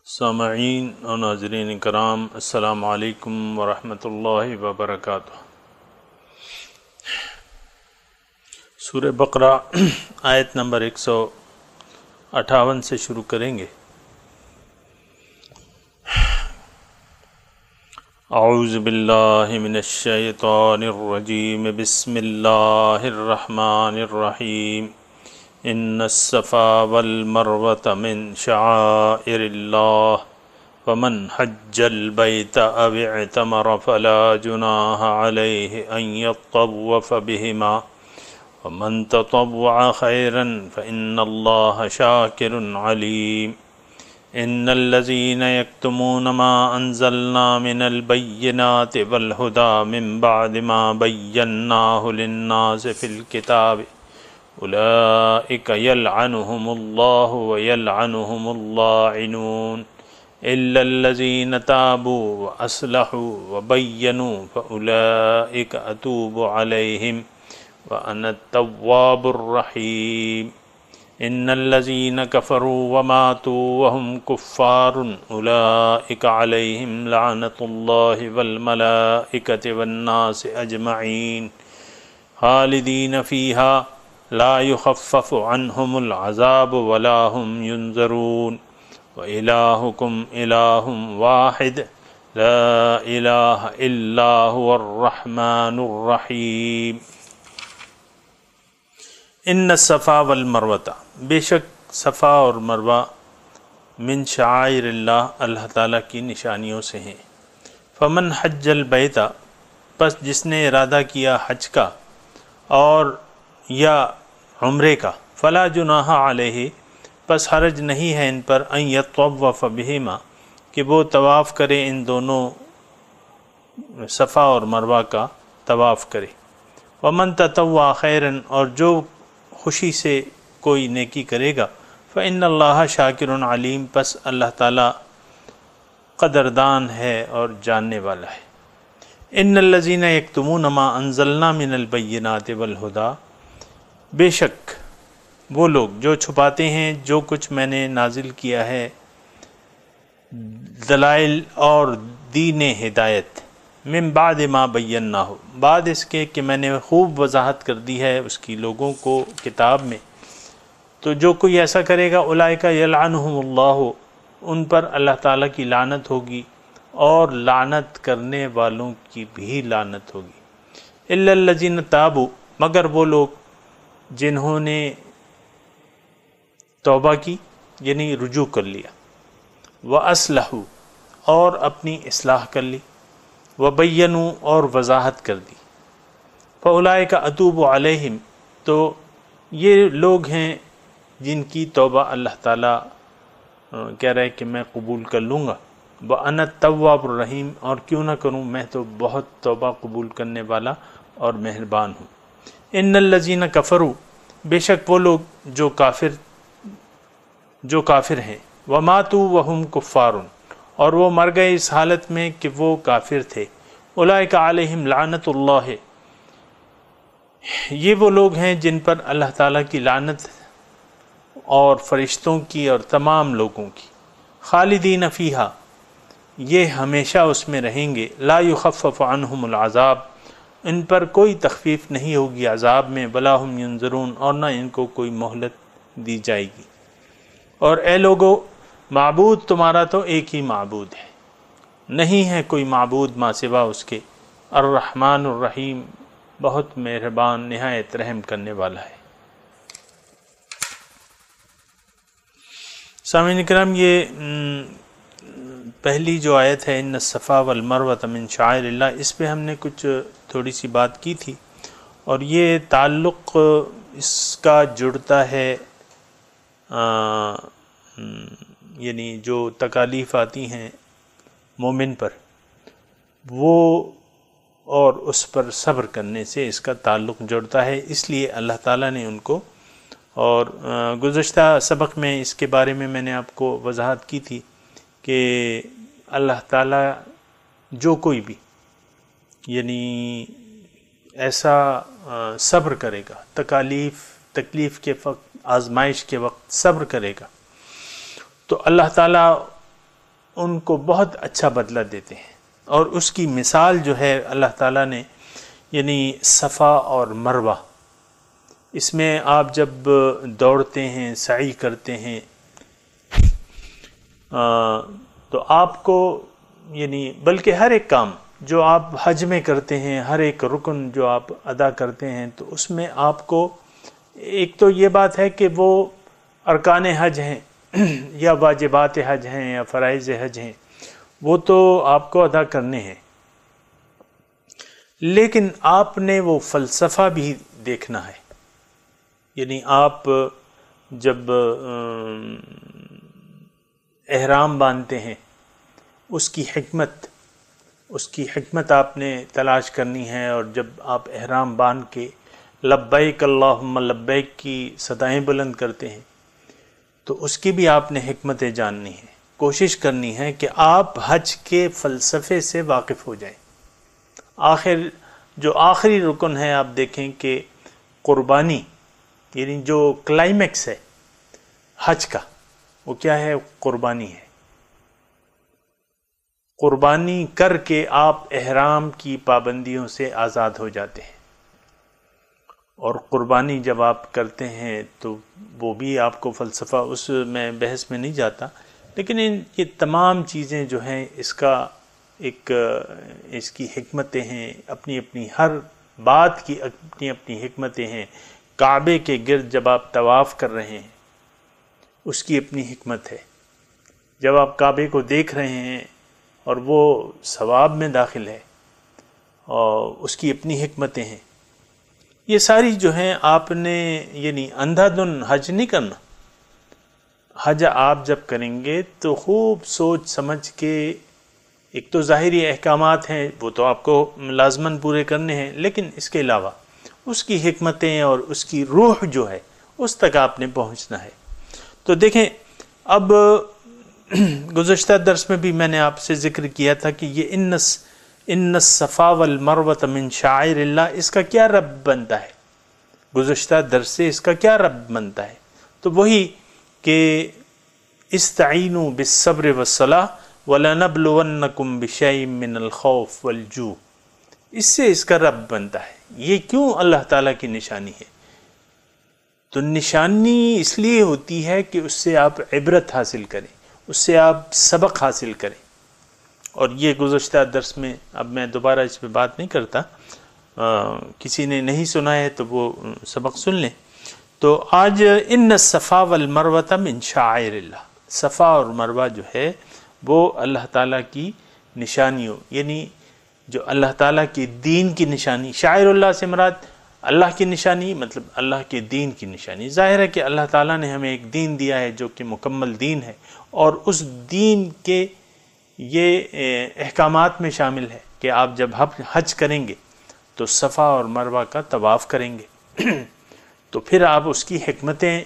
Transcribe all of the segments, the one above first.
سامعین اور ناظرین کرام، السلام علیکم ورحمۃ اللہ وبرکاتہ۔ سورہ بقرہ آیت نمبر 158 سے شروع کریں گے۔ اعوذ باللہ من الشیطان الرجیم، بسم اللہ الرحمن الرحیم۔ ان الصفا والمروة من شعائر اللہ ومن حج البیت او اعتمر فلا جناح علیہ ان یطوف بہما ومن تطوع خیرا فإن اللہ شاکر علیم۔ ان الذین یکتمون ما انزلنا من البینات والہدی من بعد ما بیناہ للناس فی الکتاب اولئک یلعنہم اللہ ویلعنہم اللاعنون الا الذین تابوا واصلحوا وبینوا فاولئک اتوب علیہم وانا التواب الرحیم۔ ان الذین کفروا وماتوا وهم کفار اولئک علیہم لعنۃ اللہ والملائکۃ والناس اجمعین خالدین فیہا لا يخفف عنهم العذاب ولا هم ينظرون وإلهكم إله واحد لا إله إلا هو الرحمن الرحيم۔ ان الصفا والمروة، بے شک صفا اور مروہ من شعائر اللہ، اللہ تعالیٰ کی نشانیوں سے ہیں۔ فمن حج البیت، پس جس نے ارادہ کیا حج کا اور یا عمرے کا، فلا جناح علیہ، پس حرج نہیں ہے ان پر، ان یطوف بہما، کہ وہ طواف کرے، ان دونوں صفا اور مروہ کا طواف کرے۔ ومن تطوع خیرا، اور جو خوشی سے کوئی نیکی کرے گا، فإن اللہ شاکر علیم، پس اللہ تعالی قدردان ہے اور جاننے والا ہے۔ ان الذین یکتمون ما انزلنا من البینات والہدی، بے شک وہ لوگ جو چھپاتے ہیں جو کچھ میں نے نازل کیا ہے دلائل اور دین ہدایت، من بعد ما بیناہ، بعد اس کے کہ میں نے خوب وضاحت کر دی ہے اس کی لوگوں کو کتاب میں۔ تو جو کوئی ایسا کرے گا، اولئک یلعنہم اللہ، ان پر اللہ تعالیٰ کی لعنت ہوگی اور لعنت کرنے والوں کی بھی لعنت ہوگی۔ الا الذین تابوا، مگر وہ لوگ جنہوں نے توبہ کی، یعنی رجوع کر لیا، وَأَصْلَحُوا، اور اپنی اصلاح کر لی، وَبَيَّنُوا، اور وضاحت کر دی، فَأُولَئِكَ أَتُوبُ عَلَيْهِمْ، تو یہ لوگ ہیں جن کی توبہ اللہ تعالیٰ کہہ رہے کہ میں قبول کر لوں گا، وَأَنَا التَّوَّابُ الرَّحِيمُ، اور کیوں نہ کروں، میں تو بہت توبہ قبول کرنے والا اور مہربان ہوں۔ ان الذین کفروا، بے شک وہ لوگ جو کافر ہیں، وماتوا وهم کفار، اور وہ مر گئے اس حالت میں کہ وہ کافر تھے، اولئک علیہم لعنت اللہ، یہ وہ لوگ ہیں جن پر اللہ تعالیٰ کی لعنت اور فرشتوں کی اور تمام لوگوں کی، خالدین فیہا، یہ ہمیشہ اس میں رہیں گے، لا یخفف عنہم العذاب، ان پر کوئی تخفیف نہیں ہوگی عذاب میں، ولا ہم ینظرون، اور نہ ان کو کوئی مہلت دی جائے گی۔ اور اے لوگو، معبود تمہارا تو ایک ہی معبود ہے، نہیں ہے کوئی معبود ماں سوا اس کے، الرحمن الرحیم، بہت مہربان نہایت رحم کرنے والا ہے۔ سامعین کرام، یہ پہلی جو آیت ہے، ان الصفا والمروۃ من شعائر اللہ، اس پہ ہم نے کچھ تھوڑی سی بات کی تھی، اور یہ تعلق اس کا جڑتا ہے یعنی جو تکالیف آتی ہیں مومن پر، وہ اور اس پر صبر کرنے سے اس کا تعلق جڑتا ہے، اس لیے اللہ تعالیٰ نے ان کو، اور گزشتہ سبق میں اس کے بارے میں نے آپ کو وضاحت کی تھی کہ اللہ تعالیٰ جو کوئی بھی یعنی ایسا صبر کرے گا، تکلیف کے وقت، آزمائش کے وقت صبر کرے گا، تو اللہ تعالیٰ ان کو بہت اچھا بدلہ دیتے ہیں. اور اس کی مثال جو ہے اللہ تعالیٰ نے یعنی صفا اور مروہ، اس میں آپ جب دوڑتے ہیں، سعی کرتے ہیں، تو آپ کو یعنی بلکہ ہر ایک کام جو آپ حج میں کرتے ہیں، ہر ایک رکن جو آپ ادا کرتے ہیں، تو اس میں آپ کو ایک تو یہ بات ہے کہ وہ ارکان حج ہیں یا واجبات حج ہیں یا فرائض حج ہیں، وہ تو آپ کو ادا کرنے ہیں، لیکن آپ نے وہ فلسفہ بھی دیکھنا ہے. یعنی آپ جب احرام باندھتے ہیں، اس کی حکمت آپ نے تلاش کرنی ہے. اور جب آپ احرام باندھ کے لبیک اللہم لبیک کی صدائیں بلند کرتے ہیں، تو اس کی بھی آپ نے حکمتیں جاننی ہیں. کوشش کرنی ہے کہ آپ حج کے فلسفے سے واقف ہو جائیں. جو آخری رکن ہے، آپ دیکھیں کہ قربانی، یعنی جو کلائمیکس ہے حج کا، وہ کیا ہے؟ قربانی ہے. قربانی کر کے آپ احرام کی پابندیوں سے آزاد ہو جاتے ہیں. اور قربانی جب آپ کرتے ہیں تو وہ بھی آپ کو فلسفہ، اس میں بحث میں نہیں جاتا، لیکن یہ تمام چیزیں جو ہیں اس کی حکمتیں ہیں، اپنی اپنی ہر بات کی اپنی اپنی حکمتیں ہیں. کعبے کے گرد جب آپ طواف کر رہے ہیں، اس کی اپنی حکمت ہے. جب آپ کعبے کو دیکھ رہے ہیں اور وہ ثواب میں داخل ہے، اور اس کی اپنی حکمتیں ہیں. یہ ساری جو ہیں آپ نے یعنی اندھا دھن حج نہیں کرنا. حج آپ جب کریں گے تو خوب سوچ سمجھ کے، ایک تو ظاہری احکامات ہیں وہ تو آپ کو لازماً پورے کرنے ہیں، لیکن اس کے علاوہ اس کی حکمتیں اور اس کی روح جو ہے اس تک آپ نے پہنچنا ہے. تو دیکھیں، اب گزشتہ درس میں بھی میں نے آپ سے ذکر کیا تھا کہ یہ ان الصفا والمروۃ من شعائر اللہ، اس کا کیا رب بنتا ہے؟ گزشتہ درس سے اس کا کیا رب بنتا ہے؟ تو وہی کہ استعینوا بالصبر والصلاۃ وَلَنَبْلُوَنَّكُمْ بِشَيْءٍ مِّنَ الْخَوْفِ وَالْجُوعِ. اس سے اس کا رب بنتا ہے. یہ کیوں اللہ تعالیٰ کی نشانی ہے؟ تو نشانی اس لیے ہوتی ہے کہ اس سے آپ عبرت حاصل کریں، اس سے آپ سبق حاصل کریں. اور یہ گزشتہ درس میں، اب میں دوبارہ اس پہ بات نہیں کرتا، کسی نے نہیں سنا ہے تو وہ سبق سن لیں. تو آج ان الصفا والمروۃ من شعائر اللہ، صفا اور مروہ جو ہے وہ اللہ تعالیٰ کی نشانیوں، یعنی جو اللہ تعالیٰ کی دین کی نشانی. شاعر اللہ سے مراد اللہ کی نشانی، مطلب اللہ کے دین کی نشانی. ظاہر ہے کہ اللہ تعالیٰ نے ہمیں ایک دین دیا ہے جو کہ مکمل دین ہے، اور اس دین کے یہ احکامات میں شامل ہے کہ آپ جب حج کریں گے تو صفا اور مروہ کا طواف کریں گے. تو پھر آپ اس کی حکمتیں،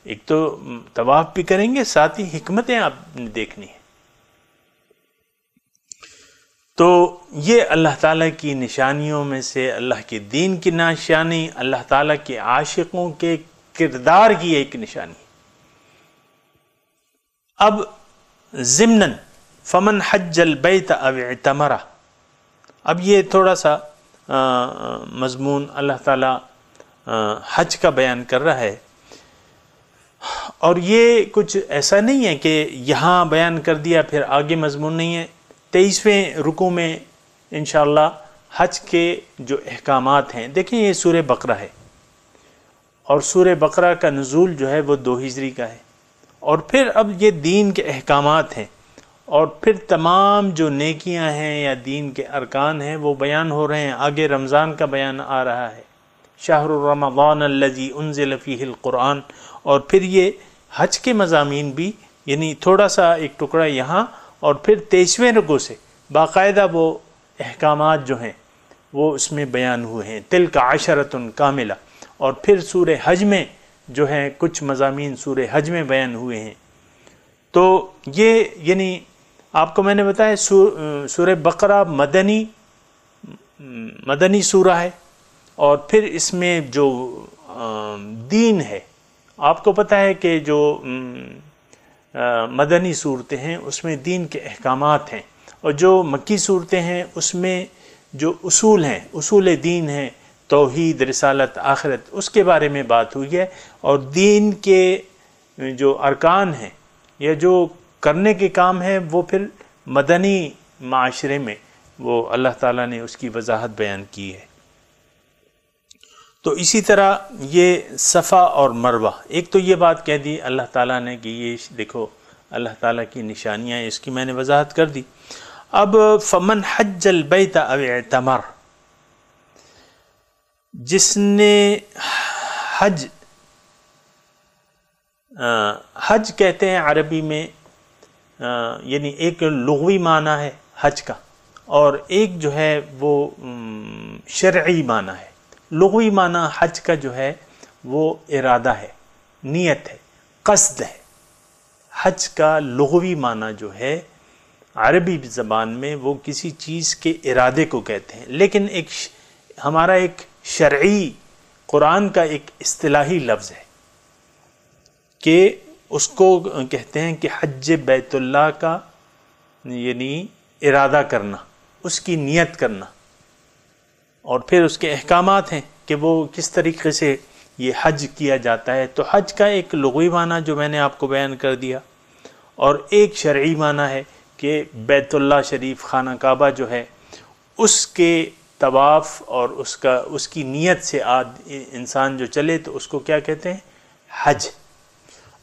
ایک تو طواف بھی کریں گے، ساتھ ہی حکمتیں آپ نے دیکھنی ہیں. تو یہ اللہ تعالیٰ کی نشانیوں میں سے، اللہ کے دین کی نشانی، اللہ تعالیٰ کے عاشقوں کے کردار کی ایک نشانی. اب ضمناً فمن حج البیت او اعتمر، اب یہ تھوڑا سا مضمون اللہ تعالیٰ حج کا بیان کر رہا ہے. اور یہ کچھ ایسا نہیں ہے کہ یہاں بیان کر دیا پھر آگے مضمون نہیں ہے. 23ویں رکوع میں انشاءاللہ حج کے جو احکامات ہیں، دیکھیں یہ سورہ بقرہ ہے، اور سورہ بقرہ کا نزول جو ہے وہ 2 ہجری کا ہے. اور پھر اب یہ دین کے احکامات ہیں، اور پھر تمام جو نیکیاں ہیں یا دین کے ارکان ہیں وہ بیان ہو رہے ہیں. آگے رمضان کا بیان آ رہا ہے، شہر رمضان الذی انزل فیہ القرآن. اور پھر یہ حج کے مضامین بھی، یعنی تھوڑا سا ایک ٹکڑا یہاں، اور پھر 23ویں رکوع سے باقاعدہ وہ احکامات جو ہیں وہ اس میں بیان ہوئے ہیں. تلک عشرۃ کاملہ. اور پھر سورہ حج میں جو ہیں کچھ مضامین سورہ حج میں بیان ہوئے ہیں. تو یہ یعنی آپ کو میں نے بتایا سورہ بقرہ مدنی سورہ ہے، اور پھر اس میں جو دین ہے، آپ کو پتہ ہے کہ جو مدنی صورتیں ہیں اس میں دین کے احکامات ہیں، اور جو مکی صورتیں ہیں اس میں جو اصول ہیں، اصول دین ہیں، توحید، رسالت، آخرت، اس کے بارے میں بات ہوئی ہے، اور دین کے جو ارکان ہیں یا جو کرنے کے کام ہیں وہ پھر مدنی معاشرے میں وہ اللہ تعالیٰ نے اس کی وضاحت بیان کی ہے۔ تو اسی طرح یہ صفا اور مروہ، ایک تو یہ بات کہہ دی اللہ تعالیٰ نے کہ یہ دیکھو اللہ تعالیٰ کی نشانیاں ہیں، اس کی میں نے وضاحت کر دی۔ اب فمن حج البیت او اعتمر، جس نے حج کہتے ہیں عربی میں، یعنی ایک لغوی معنی ہے حج کا، اور ایک جو ہے وہ شرعی معنی ہے۔ لغوی معنی حج کا جو ہے وہ ارادہ ہے، نیت ہے، قصد ہے۔ حج کا لغوی معنی جو ہے عربی زبان میں وہ کسی چیز کے ارادے کو کہتے ہیں، لیکن ہمارا ایک شرعی قرآن کا ایک اصطلاحی لفظ ہے کہ اس کو کہتے ہیں کہ حج بیت اللہ کا یعنی ارادہ کرنا، اس کی نیت کرنا، اور پھر اس کے احکامات ہیں کہ وہ کس طریقے سے یہ حج کیا جاتا ہے۔ تو حج کا ایک لغوی معنی جو میں نے آپ کو بیان کر دیا، اور ایک شرعی معنی ہے کہ بیت اللہ شریف، خانہ کعبہ جو ہے اس کے طواف اور اس کی نیت سے انسان جو چلے تو اس کو کیا کہتے ہیں؟ حج۔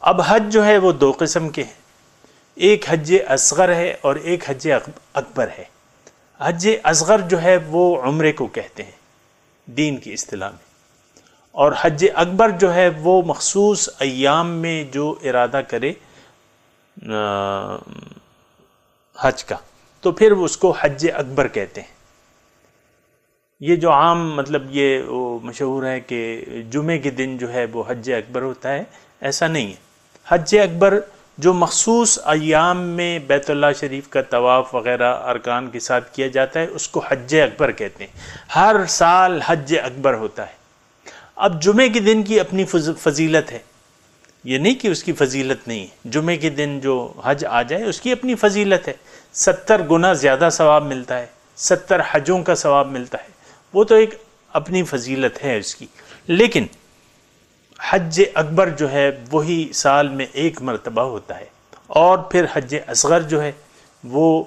اب حج جو ہے وہ دو قسم کے ہیں، ایک حج اصغر ہے اور ایک حج اکبر ہے۔ حج اصغر جو ہے وہ عمرے کو کہتے ہیں دین کی اصطلاح میں، اور حج اکبر جو ہے وہ مخصوص ایام میں جو ارادہ کرے حج کا تو پھر اس کو حج اکبر کہتے ہیں۔ یہ جو عام مطلب یہ مشہور ہے کہ جمعے کے دن جو ہے وہ حج اکبر ہوتا ہے، ایسا نہیں ہے۔ حج اکبر جو مخصوص ایام میں بیت اللہ شریف کا طواف وغیرہ ارکان کے ساتھ کیا جاتا ہے اس کو حج اکبر کہتے ہیں۔ ہر سال حج اکبر ہوتا ہے۔ اب جمعے کے دن کی اپنی فضیلت ہے، یہ نہیں کہ اس کی فضیلت نہیں ہے، جمعے کے دن جو حج آ جائے اس کی اپنی فضیلت ہے، 70 گنا زیادہ ثواب ملتا ہے، 70 حجوں کا ثواب ملتا ہے، وہ تو ایک اپنی فضیلت ہے اس کی۔ لیکن حج اکبر جو ہے وہی سال میں ایک مرتبہ ہوتا ہے، اور پھر حج اصغر جو ہے وہ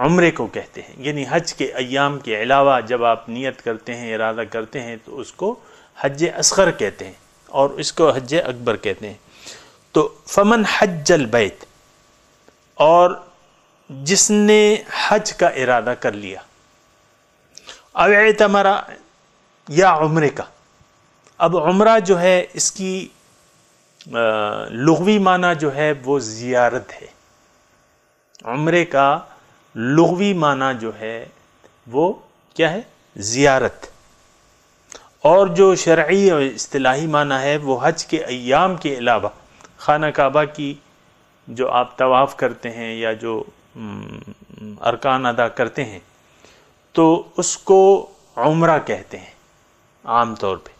عمرے کو کہتے ہیں، یعنی حج کے ایام کے علاوہ جب آپ نیت کرتے ہیں، ارادہ کرتے ہیں تو اس کو حج اصغر کہتے ہیں اور اس کو حج اکبر کہتے ہیں۔ تو فمن حج البیت، اور جس نے حج کا ارادہ کر لیا، او اعتمر یا عمرے کا۔ اب عمرہ جو ہے اس کی لغوی معنی جو ہے وہ زیارت ہے، عمرے کا لغوی معنی جو ہے وہ کیا ہے؟ زیارت، اور جو شرعی اور اصطلاحی معنی ہے وہ حج کے ایام کے علاوہ خانہ کعبہ کی جو آپ طواف کرتے ہیں یا جو ارکان ادا کرتے ہیں تو اس کو عمرہ کہتے ہیں عام طور پہ۔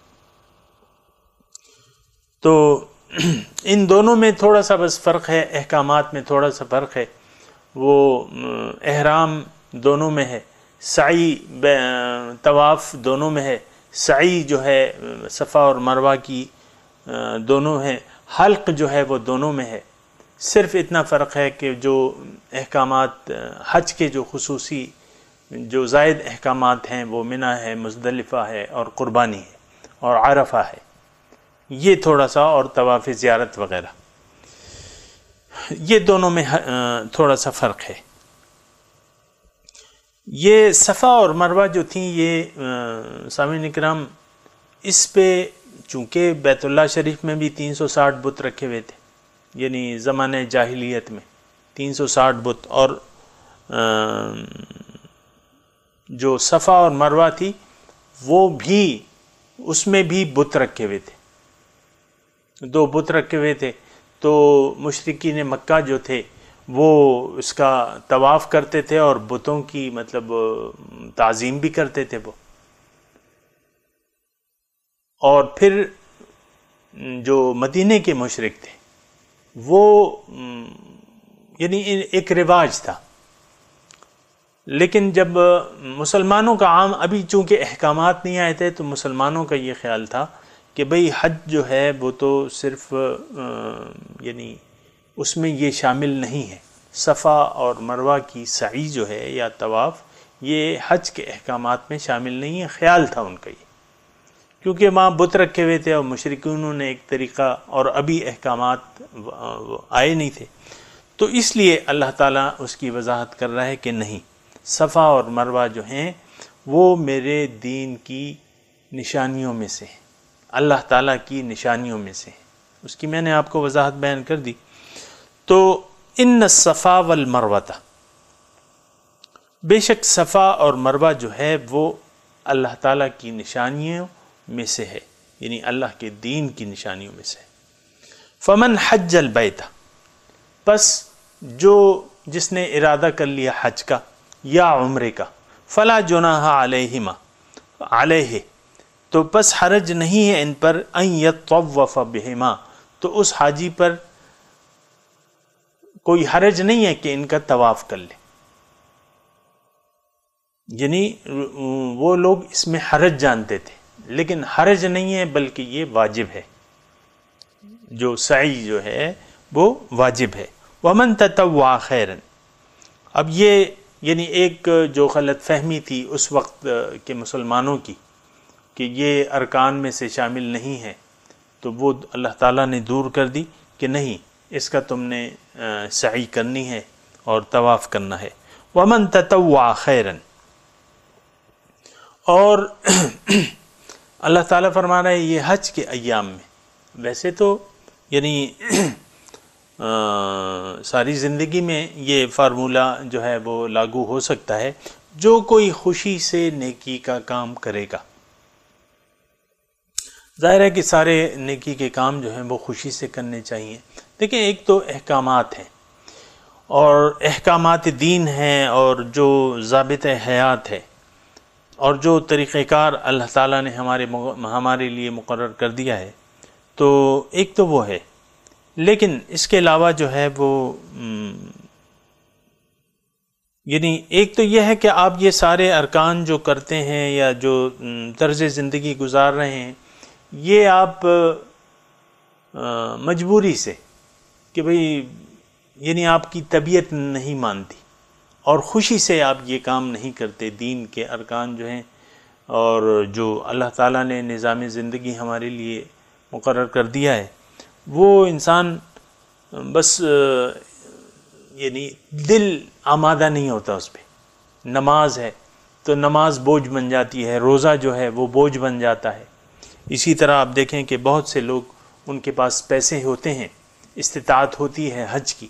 تو ان دونوں میں تھوڑا سا بس فرق ہے، احکامات میں تھوڑا سا فرق ہے، وہ احرام دونوں میں ہے، سعی طواف دونوں میں ہے، سعی جو ہے صفا اور مروہ کی دونوں ہے، حلق جو ہے وہ دونوں میں ہے۔ صرف اتنا فرق ہے کہ جو احکامات حج کے جو خصوصی جو زائد احکامات ہیں وہ منی ہے، مزدلفہ ہے اور قربانی ہے اور عرفہ ہے، یہ تھوڑا سا، اور طواف زیارت وغیرہ، یہ دونوں میں تھوڑا سا فرق ہے۔ یہ صفا اور مروہ جو تھیں یہ سامعین اکرام، اس پہ چونکہ بیت اللہ شریف میں بھی 360 بت رکھے ہوئے تھے، یعنی زمانے جاہلیت میں 360 بت، اور جو صفا اور مروہ تھی وہ بھی اس میں بھی بت رکھے ہوئے تھے، 2 بت رکھے ہوئے تھے۔ تو مشرکین مکہ جو تھے وہ اس کا طواف کرتے تھے اور بتوں کی مطلب تعظیم بھی کرتے تھے وہ، اور پھر جو مدینے کے مشرک تھے وہ یعنی ایک رواج تھا، لیکن جب مسلمانوں کا عام ابھی چونکہ احکامات نہیں آئے تھے تو مسلمانوں کا یہ خیال تھا کہ بھئی حج جو ہے وہ تو صرف یعنی اس میں یہ شامل نہیں ہے، صفا اور مروہ کی سعی جو ہے یا طواف یہ حج کے احکامات میں شامل نہیں ہے، خیال تھا ان کا یہ، کیونکہ وہاں بت رکھے ہوئے تھے اور مشرکین نے ایک طریقہ اور ابھی احکامات آئے نہیں تھے، تو اس لیے اللہ تعالیٰ اس کی وضاحت کر رہا ہے کہ نہیں، صفا اور مروہ جو ہیں وہ میرے دین کی نشانیوں میں سے ہیں، اللہ تعالیٰ کی نشانیوں میں سے ہیں، اس کی میں نے آپ کو وضاحت بیان کر دی۔ تو ان الصفا والمروہ، بے شک صفا اور مروہ جو ہے وہ اللہ تعالیٰ کی نشانیوں میں سے ہے، یعنی اللہ کے دین کی نشانیوں میں سے۔ فمن حج البیت، پس جو جس نے ارادہ کر لیا حج کا یا عمرے کا، فلا جناح علیہما، علیہ تو پس حرج نہیں ہے ان پر، ان یطوف بہما، تو اس حاجی پر کوئی حرج نہیں ہے کہ ان کا طواف کر لے، یعنی وہ لوگ اس میں حرج جانتے تھے، لیکن حرج نہیں ہے بلکہ یہ واجب ہے، جو سعی جو ہے وہ واجب ہے۔ ومن تطوع خیرا، اب یہ یعنی ایک جو غلط فہمی تھی اس وقت کے مسلمانوں کی کہ یہ ارکان میں سے شامل نہیں ہے، تو وہ اللہ تعالیٰ نے دور کر دی کہ نہیں، اس کا تم نے سعی کرنی ہے اور طواف کرنا ہے۔ ومن تطوع خیرا، اور اللہ تعالیٰ فرما رہا ہے یہ حج کے ایام میں، ویسے تو یعنی ساری زندگی میں یہ فارمولہ جو ہے وہ لاگو ہو سکتا ہے، جو کوئی خوشی سے نیکی کا کام کرے گا، ظاہر ہے کہ سارے نیکی کے کام جو ہیں وہ خوشی سے کرنے چاہیے، دیکھیں ایک تو احکامات ہیں اور احکامات دین ہیں اور جو ضابط حیات ہے اور جو طریقہ کار اللہ تعالیٰ نے ہمارے لیے مقرر کر دیا ہے، تو ایک تو وہ ہے، لیکن اس کے علاوہ جو ہے وہ یعنی ایک تو یہ ہے کہ آپ یہ سارے ارکان جو کرتے ہیں یا جو طرز زندگی گزار رہے ہیں، یہ آپ مجبوری سے کہ بھئی یعنی آپ کی طبیعت نہیں مانتی اور خوشی سے آپ یہ کام نہیں کرتے، دین کے ارکان جو ہیں اور جو اللہ تعالیٰ نے نظام زندگی ہمارے لیے مقرر کر دیا ہے، وہ انسان بس یعنی دل آمادہ نہیں ہوتا اس پہ۔ نماز ہے تو نماز بوجھ بن جاتی ہے، روزہ جو ہے وہ بوجھ بن جاتا ہے۔ اسی طرح آپ دیکھیں کہ بہت سے لوگ ان کے پاس پیسے ہوتے ہیں، استطاعت ہوتی ہے حج کی،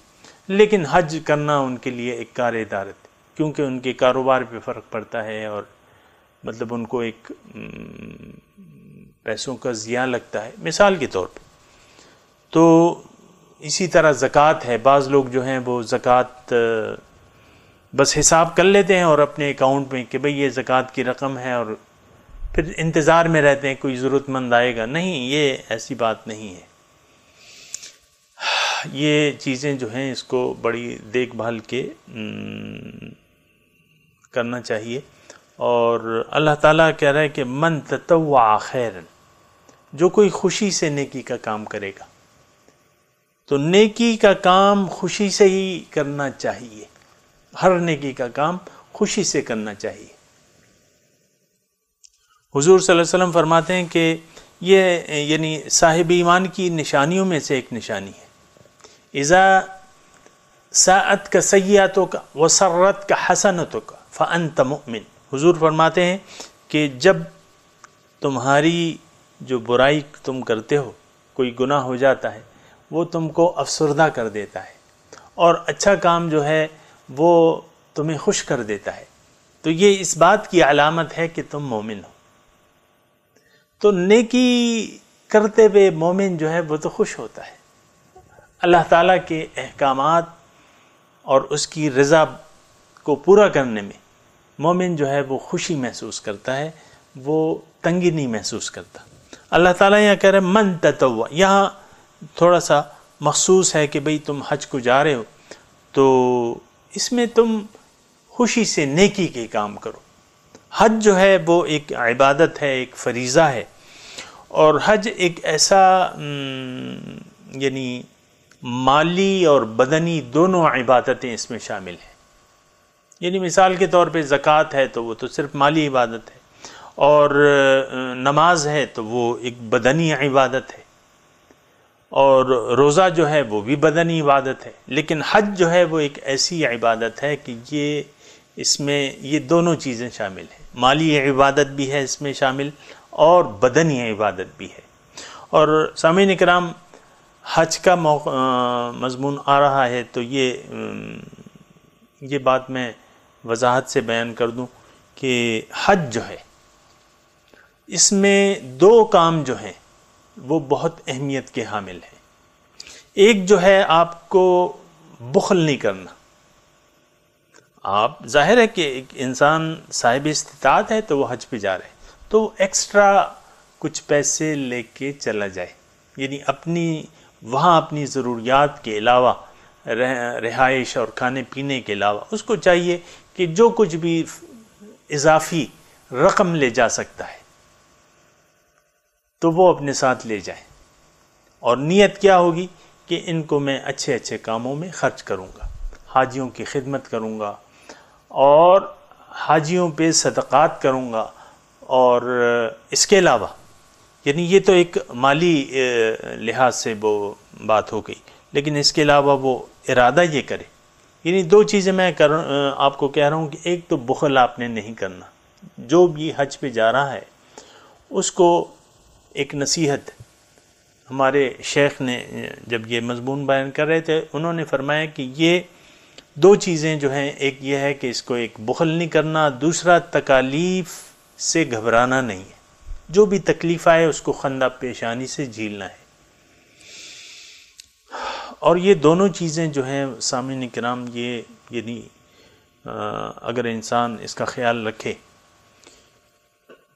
لیکن حج کرنا ان کے لیے ایک کار ادارت، کیونکہ ان کے کاروبار پہ فرق پڑتا ہے اور مطلب ان کو ایک پیسوں کا ضیاع لگتا ہے مثال کے طور پہ۔ تو اسی طرح زکوٰۃ ہے، بعض لوگ جو ہیں وہ زکوٰۃ بس حساب کر لیتے ہیں اور اپنے اکاؤنٹ میں کہ بھئی یہ زکوٰۃ کی رقم ہے اور پھر انتظار میں رہتے ہیں کوئی ضرورت مند آئے گا۔ نہیں، یہ ایسی بات نہیں ہے، یہ چیزیں جو ہیں اس کو بڑی دیکھ بھال کے کرنا چاہیے، اور اللہ تعالیٰ کہہ رہا ہے کہ من تطوع خیرا، جو کوئی خوشی سے نیکی کا کام کرے گا، تو نیکی کا کام خوشی سے ہی کرنا چاہیے، ہر نیکی کا کام خوشی سے کرنا چاہیے۔ حضور صلی اللہ علیہ وسلم فرماتے ہیں کہ یہ یعنی صاحب ایمان کی نشانیوں میں سے ایک نشانی ہے، اذا ساءتک سیئتک وسرتک حسنتک فانت مؤمن۔ حضور فرماتے ہیں کہ جب تمہاری جو برائی تم کرتے ہو، کوئی گناہ ہو جاتا ہے، وہ تم کو افسردہ کر دیتا ہے، اور اچھا کام جو ہے وہ تمہیں خوش کر دیتا ہے، تو یہ اس بات کی علامت ہے کہ تم مومن ہو۔ تو نیکی کرتے ہوئے مومن جو ہے وہ تو خوش ہوتا ہے، اللہ تعالیٰ کے احکامات اور اس کی رضا کو پورا کرنے میں مومن جو ہے وہ خوشی محسوس کرتا ہے، وہ تنگی نہیں محسوس کرتا۔ اللہ تعالیٰ یہاں کہہ رہے ہیں من تطوع، یہاں تھوڑا سا مخصوص ہے کہ بھئی تم حج کو جا رہے ہو تو اس میں تم خوشی سے نیکی کے کام کرو۔ حج جو ہے وہ ایک عبادت ہے، ایک فریضہ ہے، اور حج ایک ایسا یعنی مالی اور بدنی دونوں عبادتیں اس میں شامل ہیں۔ یعنی مثال کے طور پہ زکوٰۃ ہے تو وہ تو صرف مالی عبادت ہے، اور نماز ہے تو وہ ایک بدنی عبادت ہے، اور روزہ جو ہے وہ بھی بدنی عبادت ہے۔ لیکن حج جو ہے وہ ایک ایسی عبادت ہے کہ اس میں یہ دونوں چیزیں شامل ہیں، مالی عبادت بھی ہے اس میں شامل اور بدنی عبادت بھی ہے۔ اور سامعین کرام، حج کا مضمون آ رہا ہے تو یہ بات میں وضاحت سے بیان کر دوں کہ حج جو ہے اس میں دو کام جو ہیں وہ بہت اہمیت کے حامل ہیں۔ ایک جو ہے آپ کو بخل نہیں کرنا۔ آپ ظاہر ہے کہ ایک انسان صاحب استطاعت ہے تو وہ حج پہ جا رہے ہیں تو ایکسٹرا کچھ پیسے لے کے چلا جائے، یعنی وہاں اپنی ضروریات کے علاوہ، رہائش اور کھانے پینے کے علاوہ اس کو چاہیے کہ جو کچھ بھی اضافی رقم لے جا سکتا ہے تو وہ اپنے ساتھ لے جائے، اور نیت کیا ہوگی کہ ان کو میں اچھے اچھے کاموں میں خرچ کروں گا، حاجیوں کی خدمت کروں گا اور حاجیوں پہ صدقات کروں گا۔ اور اس کے علاوہ یعنی یہ تو ایک مالی لحاظ سے وہ بات ہو گئی، لیکن اس کے علاوہ وہ ارادہ یہ کرے، یعنی دو چیزیں میں آپ کو کہہ رہا ہوں کہ ایک تو بخل آپ نے نہیں کرنا۔ جو بھی حج پہ جا رہا ہے اس کو ایک نصیحت ہمارے شیخ نے جب یہ مضمون بیان کر رہے تھے، انہوں نے فرمایا کہ یہ دو چیزیں جو ہیں، ایک یہ ہے کہ اس کو ایک بخل نہیں کرنا، دوسرا تکالیف سے گھبرانا نہیں ہے، جو بھی تکلیف آئے اس کو خندہ پیشانی سے جھیلنا ہے۔ اور یہ دونوں چیزیں جو ہیں سامعین کرام، یہ یعنی اگر انسان اس کا خیال رکھے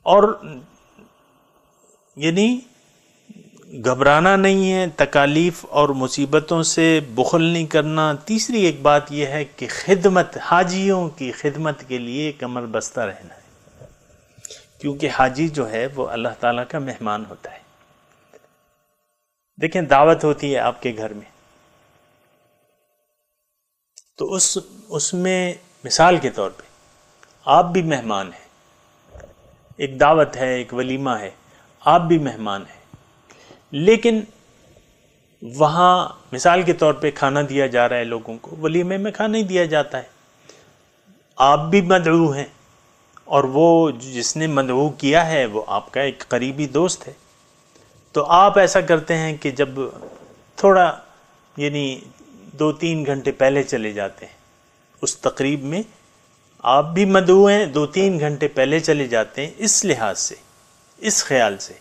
اور یعنی گھبرانا نہیں ہے، تکالیف اور مصیبتوں سے بخل نہیں کرنا۔ تیسری ایک بات یہ ہے کہ حاجیوں کی خدمت کے لیے کمر بستہ رہنا ہے، کیونکہ حاجی جو ہے وہ اللہ تعالیٰ کا مہمان ہوتا ہے۔ دیکھیں، دعوت ہوتی ہے آپ کے گھر میں تو اس میں مثال کے طور پہ آپ بھی مہمان ہیں، ایک دعوت ہے، ایک ولیمہ ہے، آپ بھی مہمان ہیں، لیکن وہاں مثال کے طور پہ کھانا دیا جا رہا ہے لوگوں کو، ولیمے میں کھانا ہی دیا جاتا ہے، آپ بھی مدعو ہیں، اور وہ جس نے مدعو کیا ہے وہ آپ کا ایک قریبی دوست ہے، تو آپ ایسا کرتے ہیں کہ جب تھوڑا یعنی 2-3 گھنٹے پہلے چلے جاتے ہیں اس تقریب میں، آپ بھی مدعو ہیں، 2-3 گھنٹے پہلے چلے جاتے ہیں، اس لحاظ سے، اس خیال سے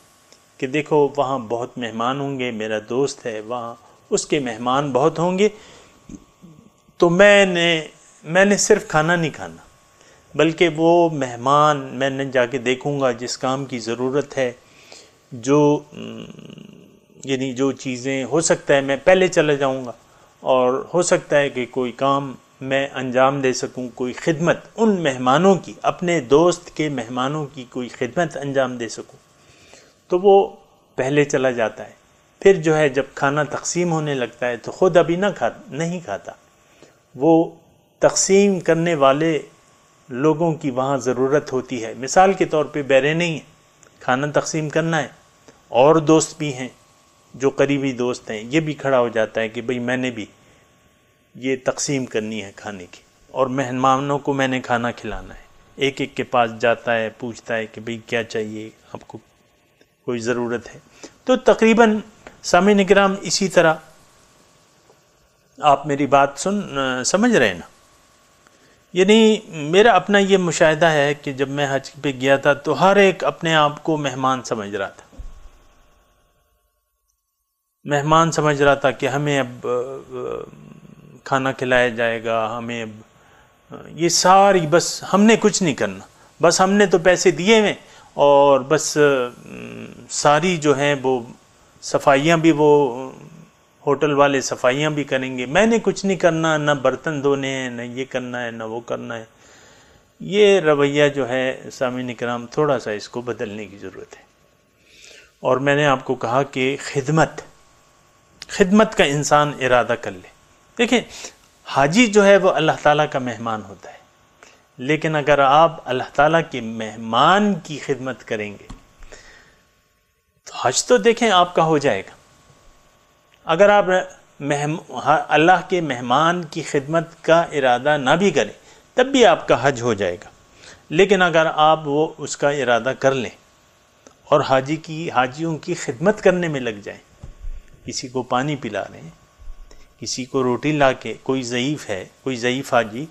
کہ دیکھو وہاں بہت مہمان ہوں گے، میرا دوست ہے وہاں، اس کے مہمان بہت ہوں گے، تو میں نے صرف کھانا نہیں کھانا، بلکہ وہ مہمان میں نے جا کے دیکھوں گا جس کام کی ضرورت ہے، یعنی جو چیزیں ہو سکتا ہے میں پہلے چلا جاؤں گا، اور ہو سکتا ہے کہ کوئی کام میں انجام دے سکوں، کوئی خدمت ان مہمانوں کی، اپنے دوست کے مہمانوں کی کوئی خدمت انجام دے سکوں، تو وہ پہلے چلا جاتا ہے۔ پھر جو ہے جب کھانا تقسیم ہونے لگتا ہے تو خود ابھی نہیں کھاتا، وہ تقسیم کرنے والے لوگوں کی وہاں ضرورت ہوتی ہے۔ مثال کے طور پہ بیرے نہیں ہیں، کھانا تقسیم کرنا ہے، اور دوست بھی ہیں جو قریبی دوست ہیں، یہ بھی کھڑا ہو جاتا ہے کہ بھئی میں نے بھی یہ تقسیم کرنی ہے کھانے کی، اور مہمانوں کو میں نے کھانا کھلانا ہے۔ ایک ایک کے پاس جاتا ہے، پوچھتا ہے کہ بھئی کیا چاہیے آپ کو، کوئی ضرورت ہے۔ تو تقریباً سامعین کرام اسی طرح آپ میری بات سمجھ رہے ہیں نا؟ یعنی میرا اپنا یہ مشاہدہ ہے کہ جب میں حج پہ گیا تھا تو ہر ایک اپنے آپ کو مہمان سمجھ رہا تھا، مہمان سمجھ رہا تھا کہ ہمیں اب کھانا کھلایا جائے گا، ہمیں اب یہ ساری، بس ہم نے کچھ نہیں کرنا، بس ہم نے تو پیسے دیے ہوئے، اور بس ساری جو ہیں وہ صفائیاں بھی وہ ہوٹل والے صفائیاں بھی کریں گے، میں نے کچھ نہیں کرنا، نہ برتن دھونے ہیں، نہ یہ کرنا ہے، نہ وہ کرنا ہے. یہ رویہ جو ہے سامعین اکرام تھوڑا سا اس کو بدلنے کی ضرورت ہے. اور میں نے آپ کو کہا کہ خدمت کا انسان ارادہ کر لے. دیکھیں حاجی جو ہے وہ اللہ تعالیٰ کا مہمان ہوتا ہے، لیکن اگر آپ اللہ تعالیٰ کے مہمان کی خدمت کریں گے تو حج تو دیکھیں آپ کا ہو جائے گا. اگر آپ اللہ کے مہمان کی خدمت کا ارادہ نہ بھی کریں تب بھی آپ کا حج ہو جائے گا. لیکن اگر آپ وہ اس کا ارادہ کر لیں اور حاجیوں کی خدمت کرنے میں لگ جائیں، کسی کو پانی پلا رہے ہیں، کسی کو روٹی لا کے، کوئی ضعیف حاجی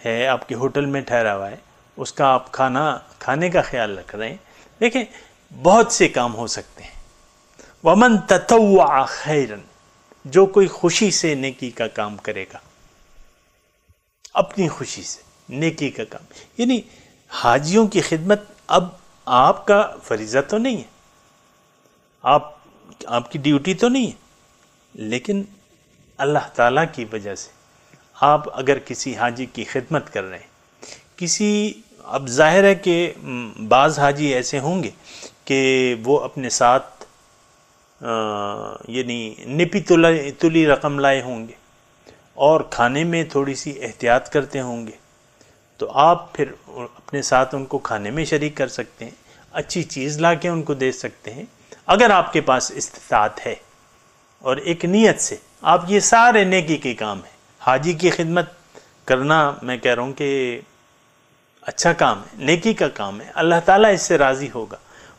ہے آپ کے ہوٹل میں ٹھہرا ہوا ہے، اس کا آپ کھانے کا خیال رکھ رہے ہیں. دیکھیں بہت سے کام ہو سکتے ہیں. وَمَن تَطَوَّعَ خَيْرًا، جو کوئی خوشی سے نیکی کا کام کرے گا، اپنی خوشی سے نیکی کا کام، یعنی حاجیوں کی خدمت اب آپ کا فریضہ تو نہیں ہے، آپ کی ڈیوٹی تو نہیں ہے، لیکن اللہ تعالیٰ کی وجہ سے آپ اگر کسی حاجی کی خدمت کر رہے ہیں، اب ظاہر ہے کہ بعض حاجی ایسے ہوں گے کہ وہ اپنے ساتھ یعنی نپی تلی رقم لائے ہوں گے اور کھانے میں تھوڑی سی احتیاط کرتے ہوں گے، تو آپ پھر اپنے ساتھ ان کو کھانے میں شریک کر سکتے ہیں، اچھی چیز لا کے ان کو دے سکتے ہیں اگر آپ کے پاس استطاعت ہے اور ایک نیت سے. آپ یہ سارے نیکی کے کام ہیں. حاجی کی خدمت کرنا میں کہہ رہا ہوں کہ اچھا کام ہے، نیکی کا کام ہے، اللہ تعالیٰ اس سے راضی ہوگا.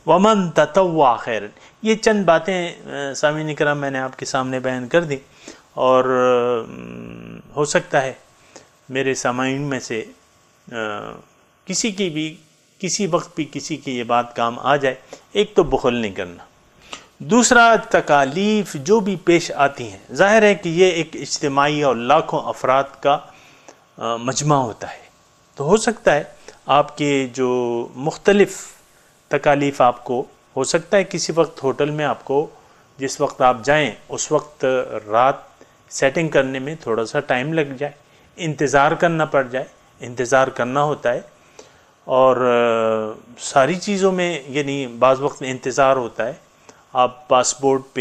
وَمَن تَطَوَّعَ خَيْرًا، یہ چند باتیں سامعین کرام میں نے آپ کے سامنے بیان کر دی، اور ہو سکتا ہے میرے سامعین میں سے کسی وقت بھی کسی کی یہ بات کام آ جائے. ایک تو بخل نہیں کرنا، دوسرا تکالیف جو بھی پیش آتی ہیں، ظاہر ہے کہ یہ ایک اجتماعی اور لاکھوں افراد کا مجمع ہوتا ہے، تو ہو سکتا ہے آپ کے جو مختلف تکالیف آپ کو ہو سکتا ہے کسی وقت ہوٹل میں آپ کو جس وقت آپ جائیں اس وقت رات سیٹنگ کرنے میں تھوڑا سا ٹائم لگ جائے، انتظار کرنا پڑ جائے، انتظار کرنا ہوتا ہے. اور ساری چیزوں میں یعنی بعض وقت انتظار ہوتا ہے. آپ پاسپورٹ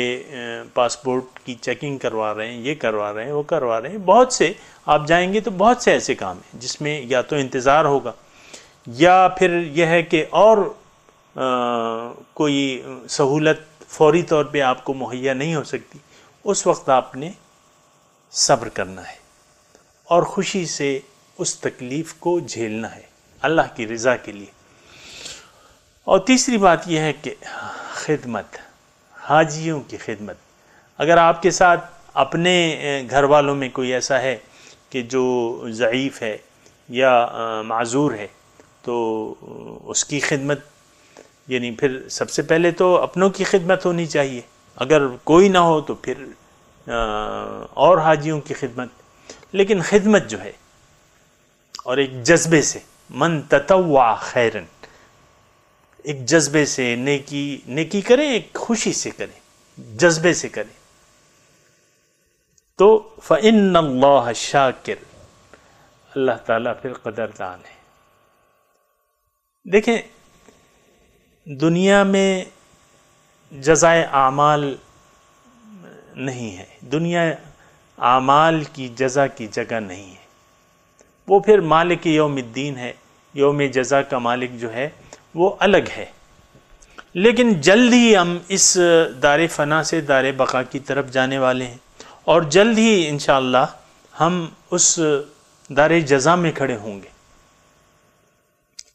کی چیکنگ کروا رہے ہیں، یہ کروا رہے ہیں، وہ کروا رہے ہیں، بہت سے آپ جائیں گے تو بہت سے ایسے کام ہیں جس میں یا تو انتظار ہوگا یا پھر یہ ہے کہ اور کوئی سہولت فوری طور پہ آپ کو مہیا نہیں ہو سکتی. اس وقت آپ نے صبر کرنا ہے اور خوشی سے اس تکلیف کو جھیلنا ہے اللہ کی رضا کے لیے. اور تیسری بات یہ ہے کہ خدمت، حاجیوں کی خدمت. اگر آپ کے ساتھ اپنے گھر والوں میں کوئی ایسا ہے کہ جو ضعیف ہے یا معذور ہے تو اس کی خدمت، یعنی پھر سب سے پہلے تو اپنوں کی خدمت ہونی چاہیے، اگر کوئی نہ ہو تو پھر اور حاجیوں کی خدمت. لیکن خدمت جو ہے اور ایک جذبے سے، من تطوع خیرن، ایک جذبے سے نیکی کریں، ایک خوشی سے کریں، جذبے سے کریں، تو فإن اللہ شاکر، اللہ تعالیٰ پھر قدردان ہے. دیکھیں دنیا میں جزائے اعمال نہیں ہے، دنیا اعمال کی جزا کی جگہ نہیں ہے. وہ پھر مالک یوم الدین ہے، یوم جزا کا مالک جو ہے وہ الگ ہے. لیکن جلد ہی ہم اس دار فنا سے دار بقا کی طرف جانے والے ہیں، اور جلد ہی انشاءاللہ ہم اس دار جزا میں کھڑے ہوں گے.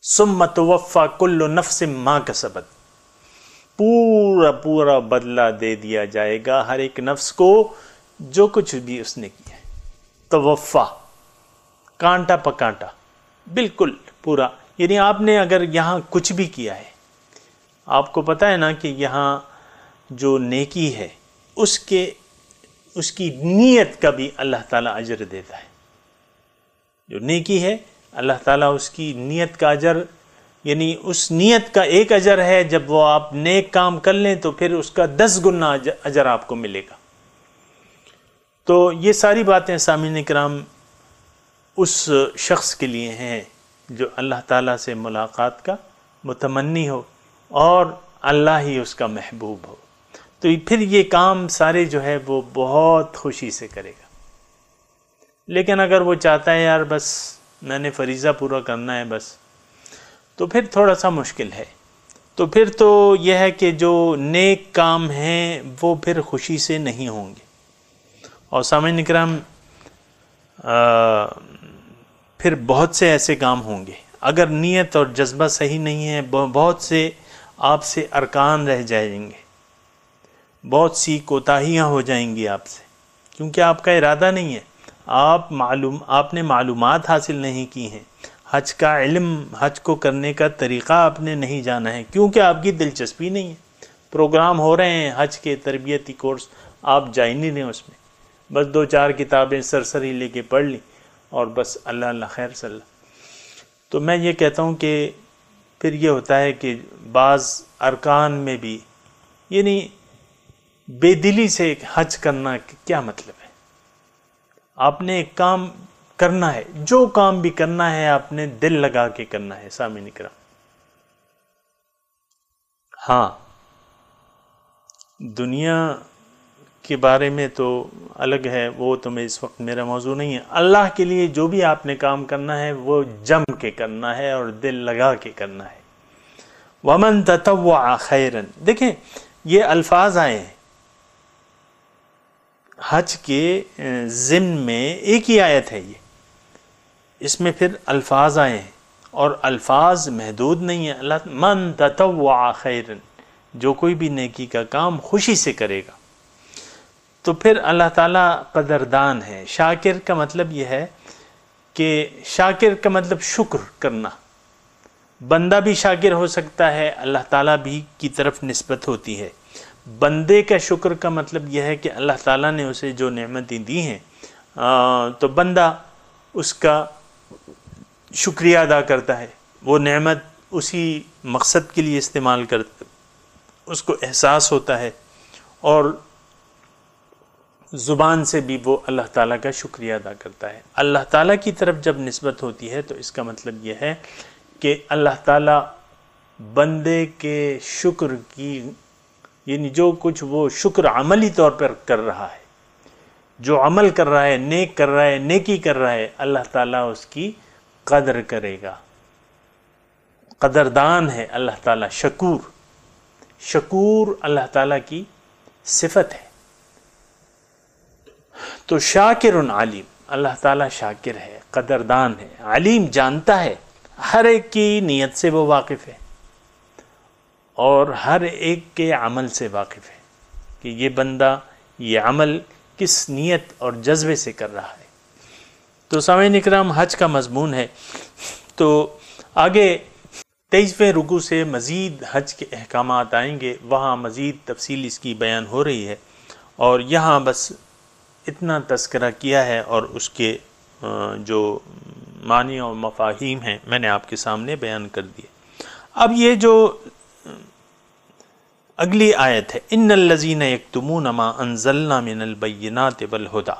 ثم توفی کل نفس ما کسبت، پورا بدلہ دے دیا جائے گا ہر ایک نفس کو جو کچھ بھی اس نے کیا ہے. توفا، کانٹا پکانٹا، بالکل پورا. یعنی آپ نے اگر یہاں کچھ بھی کیا ہے، آپ کو پتہ ہے نا کہ یہاں جو نیکی ہے اس کی نیت کا بھی اللہ تعالیٰ اجر دیتا ہے. جو نیکی ہے اللہ تعالیٰ اس کی نیت کا اجر، یعنی اس نیت کا ایک اجر ہے، جب وہ آپ نیک کام کر لیں تو پھر اس کا 10 گنا اجر آپ کو ملے گا. تو یہ ساری باتیں سامعین کرام اس شخص کے لیے ہیں جو اللہ تعالیٰ سے ملاقات کا متمنی ہو اور اللہ ہی اس کا محبوب ہو، تو پھر یہ کام سارے جو ہے وہ بہت خوشی سے کرے گا۔ لیکن اگر وہ چاہتا ہے یار بس میں نے فریضہ پورا کرنا ہے بس، تو پھر تھوڑا سا مشکل ہے۔ تو پھر تو یہ ہے کہ جو نیک کام ہیں وہ پھر خوشی سے نہیں ہوں گے۔ اور سامعین اکرام پھر بہت سے ایسے کام ہوں گے، اگر نیت اور جذبہ صحیح نہیں ہے بہت سے آپ سے ارکان رہ جائیں گے، بہت سی کوتاہیاں ہو جائیں گی آپ سے، کیونکہ آپ کا ارادہ نہیں ہے، آپ نے معلومات حاصل نہیں کی ہیں، حج کا علم، حج کو کرنے کا طریقہ آپ نے نہیں جانا ہے، کیونکہ آپ کی دلچسپی نہیں ہے۔ پروگرام ہو رہے ہیں حج کے تربیتی کورس، آپ جا ہی نہیں رہے اس میں، بس 2-4 کتابیں سرسری لے کے پڑھ لی اور بس اللہ اللہ خیر صلی اللہ۔ تو میں یہ کہتا ہوں کہ پھر یہ ہوتا ہے کہ بعض ارکان میں بھی یعنی بے دلی سے حج کرنا کیا مطلب ہے؟ آپ نے ایک کام کرنا ہے، جو کام بھی کرنا ہے آپ نے دل لگا کے کرنا ہے سامعین کرام۔ ہاں دنیا کے بارے میں تو الگ ہے، وہ تو میں اس وقت میرا موضوع نہیں ہے۔ اللہ کے لیے جو بھی آپ نے کام کرنا ہے وہ جم کے کرنا ہے اور دل لگا کے کرنا ہے۔ وَمَن تَطَوَّعَ خَيْرًا، دیکھیں یہ الفاظ آئے ہیں حج کے ضمن میں، ایک ہی آیت ہے یہ، اس میں پھر الفاظ آئے ہیں اور الفاظ محدود نہیں ہیں۔ اللہ من تطوع خیرا، جو کوئی بھی نیکی کا کام خوشی سے کرے گا تو پھر اللہ تعالیٰ قدردان ہے۔ شاکر کا مطلب یہ ہے کہ شاکر کا مطلب شکر کرنا، بندہ بھی شاکر ہو سکتا ہے، اللہ تعالیٰ بھی کی طرف نسبت ہوتی ہے۔ بندے کا شکر کا مطلب یہ ہے کہ اللہ تعالیٰ نے اسے جو نعمتیں دی ہیں تو بندہ اس کا شکریہ ادا کرتا ہے، وہ نعمت اسی مقصد کے لیے استعمال کرتا، اس کو احساس ہوتا ہے اور زبان سے بھی وہ اللہ تعالیٰ کا شکریہ ادا کرتا ہے۔ اللہ تعالیٰ کی طرف جب نسبت ہوتی ہے تو اس کا مطلب یہ ہے کہ اللہ تعالیٰ بندے کے شکر کی، یعنی جو کچھ وہ شکر عملی طور پر کر رہا ہے، جو عمل کر رہا ہے، نیک کر رہا ہے، نیکی کر رہا ہے، اللہ تعالیٰ اس کی قدر کرے گا۔ قدردان ہے اللہ تعالیٰ، شکور اللہ تعالیٰ کی صفت ہے۔ تو شاکر علیم، اللہ تعالیٰ شاکر ہے، قدردان ہے، علیم جانتا ہے، ہر ایک کی نیت سے وہ واقف ہے اور ہر ایک کے عمل سے واقف ہے کہ یہ بندہ یہ عمل کس نیت اور جذبے سے کر رہا ہے۔ تو سامعین اکرام حج کا مضمون ہے، تو آگے 23ویں رکوع سے مزید حج کے احکامات آئیں گے، وہاں مزید تفصیل اس کی بیان ہو رہی ہے، اور یہاں بس اتنا تذکرہ کیا ہے اور اس کے جو معنی اور مفاہیم ہیں میں نے آپ کے سامنے بیان کر دیے۔ اب یہ جو اگلی آیت ہے، ان الذین یکتمون ما انزلنا من البینات والہدی،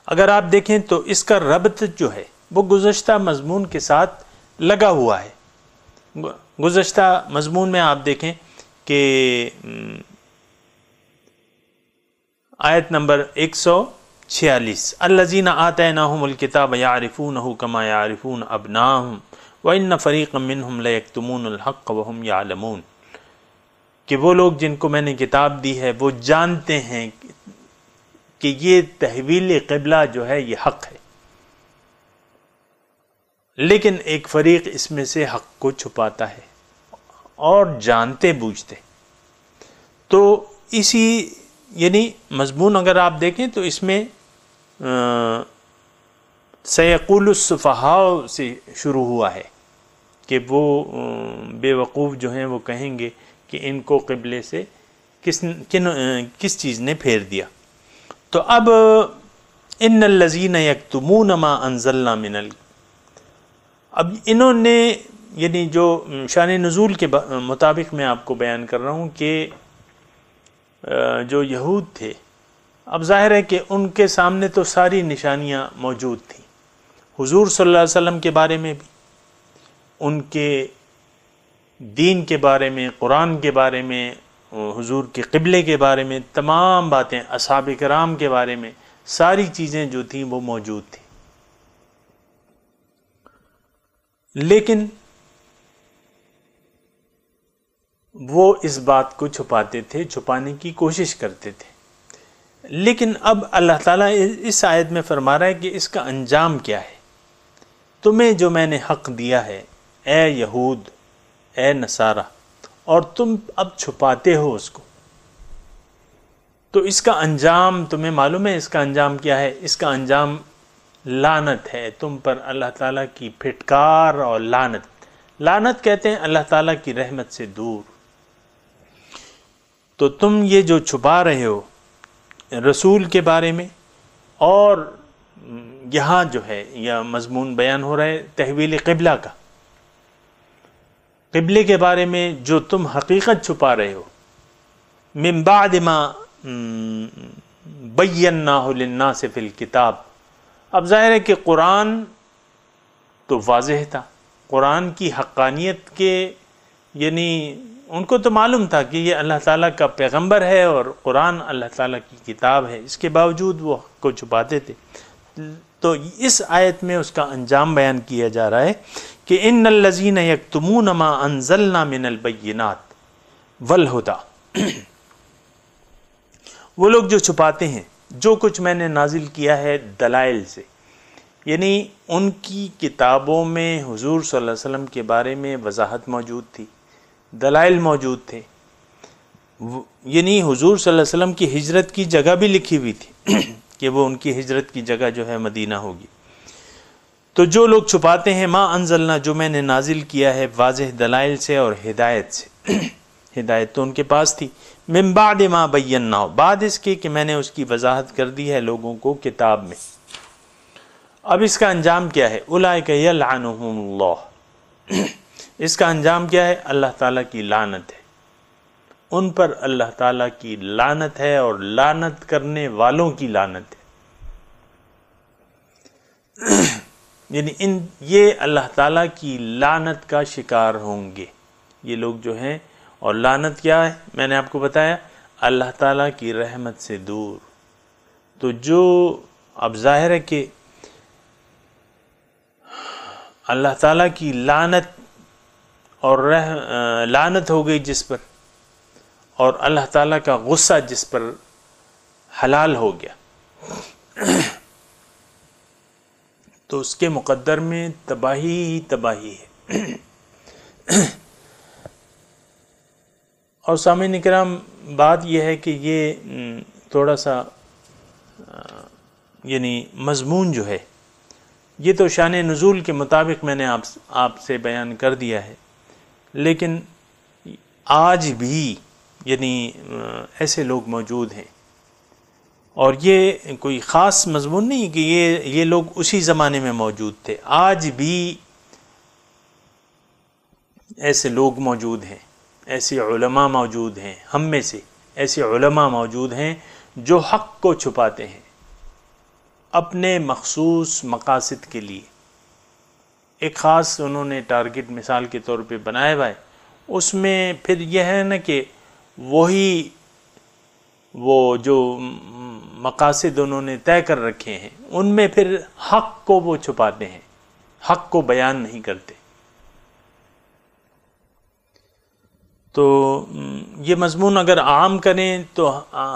اگر آپ دیکھیں تو اس کا ربط جو ہے وہ گزشتہ مضمون کے ساتھ لگا ہوا ہے۔ گزشتہ مضمون میں آپ دیکھیں کہ آیت نمبر 146، الذین آتیناہم الکتاب یعرفونہ کما یعرفون ابناءہم وان فریقا منہم لیکتمون الحق وہم یعلمون، کہ وہ لوگ جن کو میں نے کتاب دی ہے وہ جانتے ہیں کہ یہ تحویل قبلہ جو ہے یہ حق ہے، لیکن ایک فریق اس میں سے حق کو چھپاتا ہے اور جانتے بوجھتے۔ تو اسی یعنی مضمون اگر آپ دیکھیں تو اس میں سیقول السفہاء سے شروع ہوا ہے کہ وہ بے وقوف جو ہیں وہ کہیں گے کہ ان کو قبلے سے کس چیز نے پھیر دیا۔ تو اب ان الذین یکتمون ما انزلنا من اب انہوں نے یعنی جو شان نزول کے مطابق میں آپ کو بیان کر رہا ہوں کہ جو یہود تھے اب ظاہر ہے کہ ان کے سامنے تو ساری نشانیاں موجود تھیں، حضور صلی اللہ علیہ وسلم کے بارے میں بھی، ان کے دین کے بارے میں، قرآن کے بارے میں، حضور کے قبلے کے بارے میں، تمام باتیں، اصحاب کرام کے بارے میں، ساری چیزیں جو تھیں وہ موجود تھیں، لیکن وہ اس بات کو چھپاتے تھے، چھپانے کی کوشش کرتے تھے۔ لیکن اب اللہ تعالیٰ اس آیت میں فرما رہا ہے کہ اس کا انجام کیا ہے؟ تمہیں جو میں نے حق دیا ہے اے یہود، اے نصارہ، اور تم اب چھپاتے ہو اس کو، تو اس کا انجام تمہیں معلوم ہے؟ اس کا انجام کیا ہے؟ اس کا انجام لعنت ہے تم پر، اللہ تعالیٰ کی پھٹکار اور لعنت۔ لعنت کہتے ہیں اللہ تعالیٰ کی رحمت سے دور۔ تو تم یہ جو چھپا رہے ہو رسول کے بارے میں، اور یہاں جو ہے یہ مضمون بیان ہو رہا ہے تحویل قبلہ کا، قبلے کے بارے میں جو تم حقیقت چھپا رہے ہو، من بعد ما بیناہ للناس فی الکتاب۔ اب ظاہر ہے کہ قرآن تو واضح تھا، قرآن کی حقانیت کے، یعنی ان کو تو معلوم تھا کہ یہ اللہ تعالیٰ کا پیغمبر ہے اور قرآن اللہ تعالیٰ کی کتاب ہے، اس کے باوجود وہ حق کو چھپاتے تھے۔ تو اس آیت میں اس کا انجام بیان کیا جا رہا ہے کہ ان الذین یکتمون ما انزلنا من البینات والہدی، وہ لوگ جو چھپاتے ہیں جو کچھ میں نے نازل کیا ہے دلائل سے، یعنی ان کی کتابوں میں حضور صلی اللہ علیہ وسلم کے بارے میں وضاحت موجود تھی، دلائل موجود تھے، یعنی حضور صلی اللہ علیہ وسلم کی ہجرت کی جگہ بھی لکھی ہوئی تھی کہ وہ ان کی ہجرت کی جگہ جو ہے مدینہ ہوگی۔ تو جو لوگ چھپاتے ہیں ما انزلنا، جو میں نے نازل کیا ہے واضح دلائل سے اور ہدایت سے، ہدایت تو ان کے پاس تھی، من بعد ما بیناہ، بعد اس کے کہ میں نے اس کی وضاحت کر دی ہے لوگوں کو کتاب میں۔ اب اس کا انجام کیا ہے؟ اولئک یلعنہم اللہ، اس کا انجام کیا ہے؟ اللہ تعالیٰ کی لعنت ہے، ان پر اللہ تعالیٰ کی لعنت ہے اور لعنت کرنے والوں کی لعنت ہے، یعنی یہ اللہ تعالیٰ کی لعنت کا شکار ہوں گے یہ لوگ جو ہیں۔ اور لعنت کیا ہے؟ میں نے آپ کو بتایا، اللہ تعالیٰ کی رحمت سے دور۔ تو جو اب ظاہر ہے کہ اللہ تعالیٰ کی لعنت اور لعنت ہو گئی جس پر، اور اللہ تعالیٰ کا غصہ جس پر حلال ہو گیا، تو اس کے مقدر میں تباہی ہی تباہی ہے۔ اور سامعین اکرام، بات یہ ہے کہ یہ تھوڑا سا یعنی مضمون جو ہے یہ تو شان نزول کے مطابق میں نے آپ سے بیان کر دیا ہے، لیکن آج بھی یعنی ایسے لوگ موجود ہیں، اور یہ کوئی خاص مضمون نہیں کہ یہ لوگ اسی زمانے میں موجود تھے، آج بھی ایسے لوگ موجود ہیں، ایسے علماء موجود ہیں، ہم میں سے ایسے علماء موجود ہیں جو حق کو چھپاتے ہیں اپنے مخصوص مقاصد کے لیے۔ ایک خاص انہوں نے ٹارگٹ مثال کے طور پہ بنایا ہوا ہے، اس میں پھر یہ ہے نا کہ وہ جو مقاصد انہوں نے طے کر رکھے ہیں ان میں پھر حق کو وہ چھپاتے ہیں، حق کو بیان نہیں کرتے۔ تو یہ مضمون اگر عام کریں تو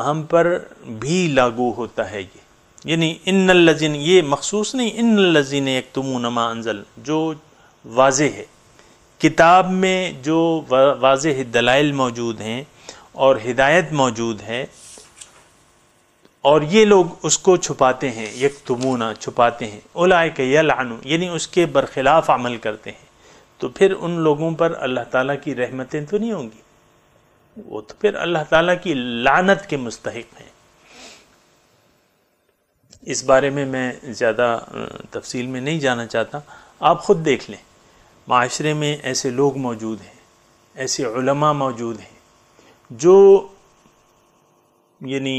ہم پر بھی لاگو ہوتا ہے یہ، یعنی ان الذین، یہ مخصوص نہیں، ان الذین یکتمون ما انزل، جو واضح ہے کتاب میں، جو واضح دلائل موجود ہیں اور ہدایت موجود ہے، اور یہ لوگ اس کو چھپاتے ہیں، یکتمون چھپاتے ہیں، اولئک یلعنون یعنی اس کے برخلاف عمل کرتے ہیں، تو پھر ان لوگوں پر اللہ تعالیٰ کی رحمتیں تو نہیں ہوں گی، وہ تو پھر اللہ تعالیٰ کی لعنت کے مستحق ہیں۔ اس بارے میں میں زیادہ تفصیل میں نہیں جانا چاہتا، آپ خود دیکھ لیں، معاشرے میں ایسے لوگ موجود ہیں، ایسے علماء موجود ہیں جو یعنی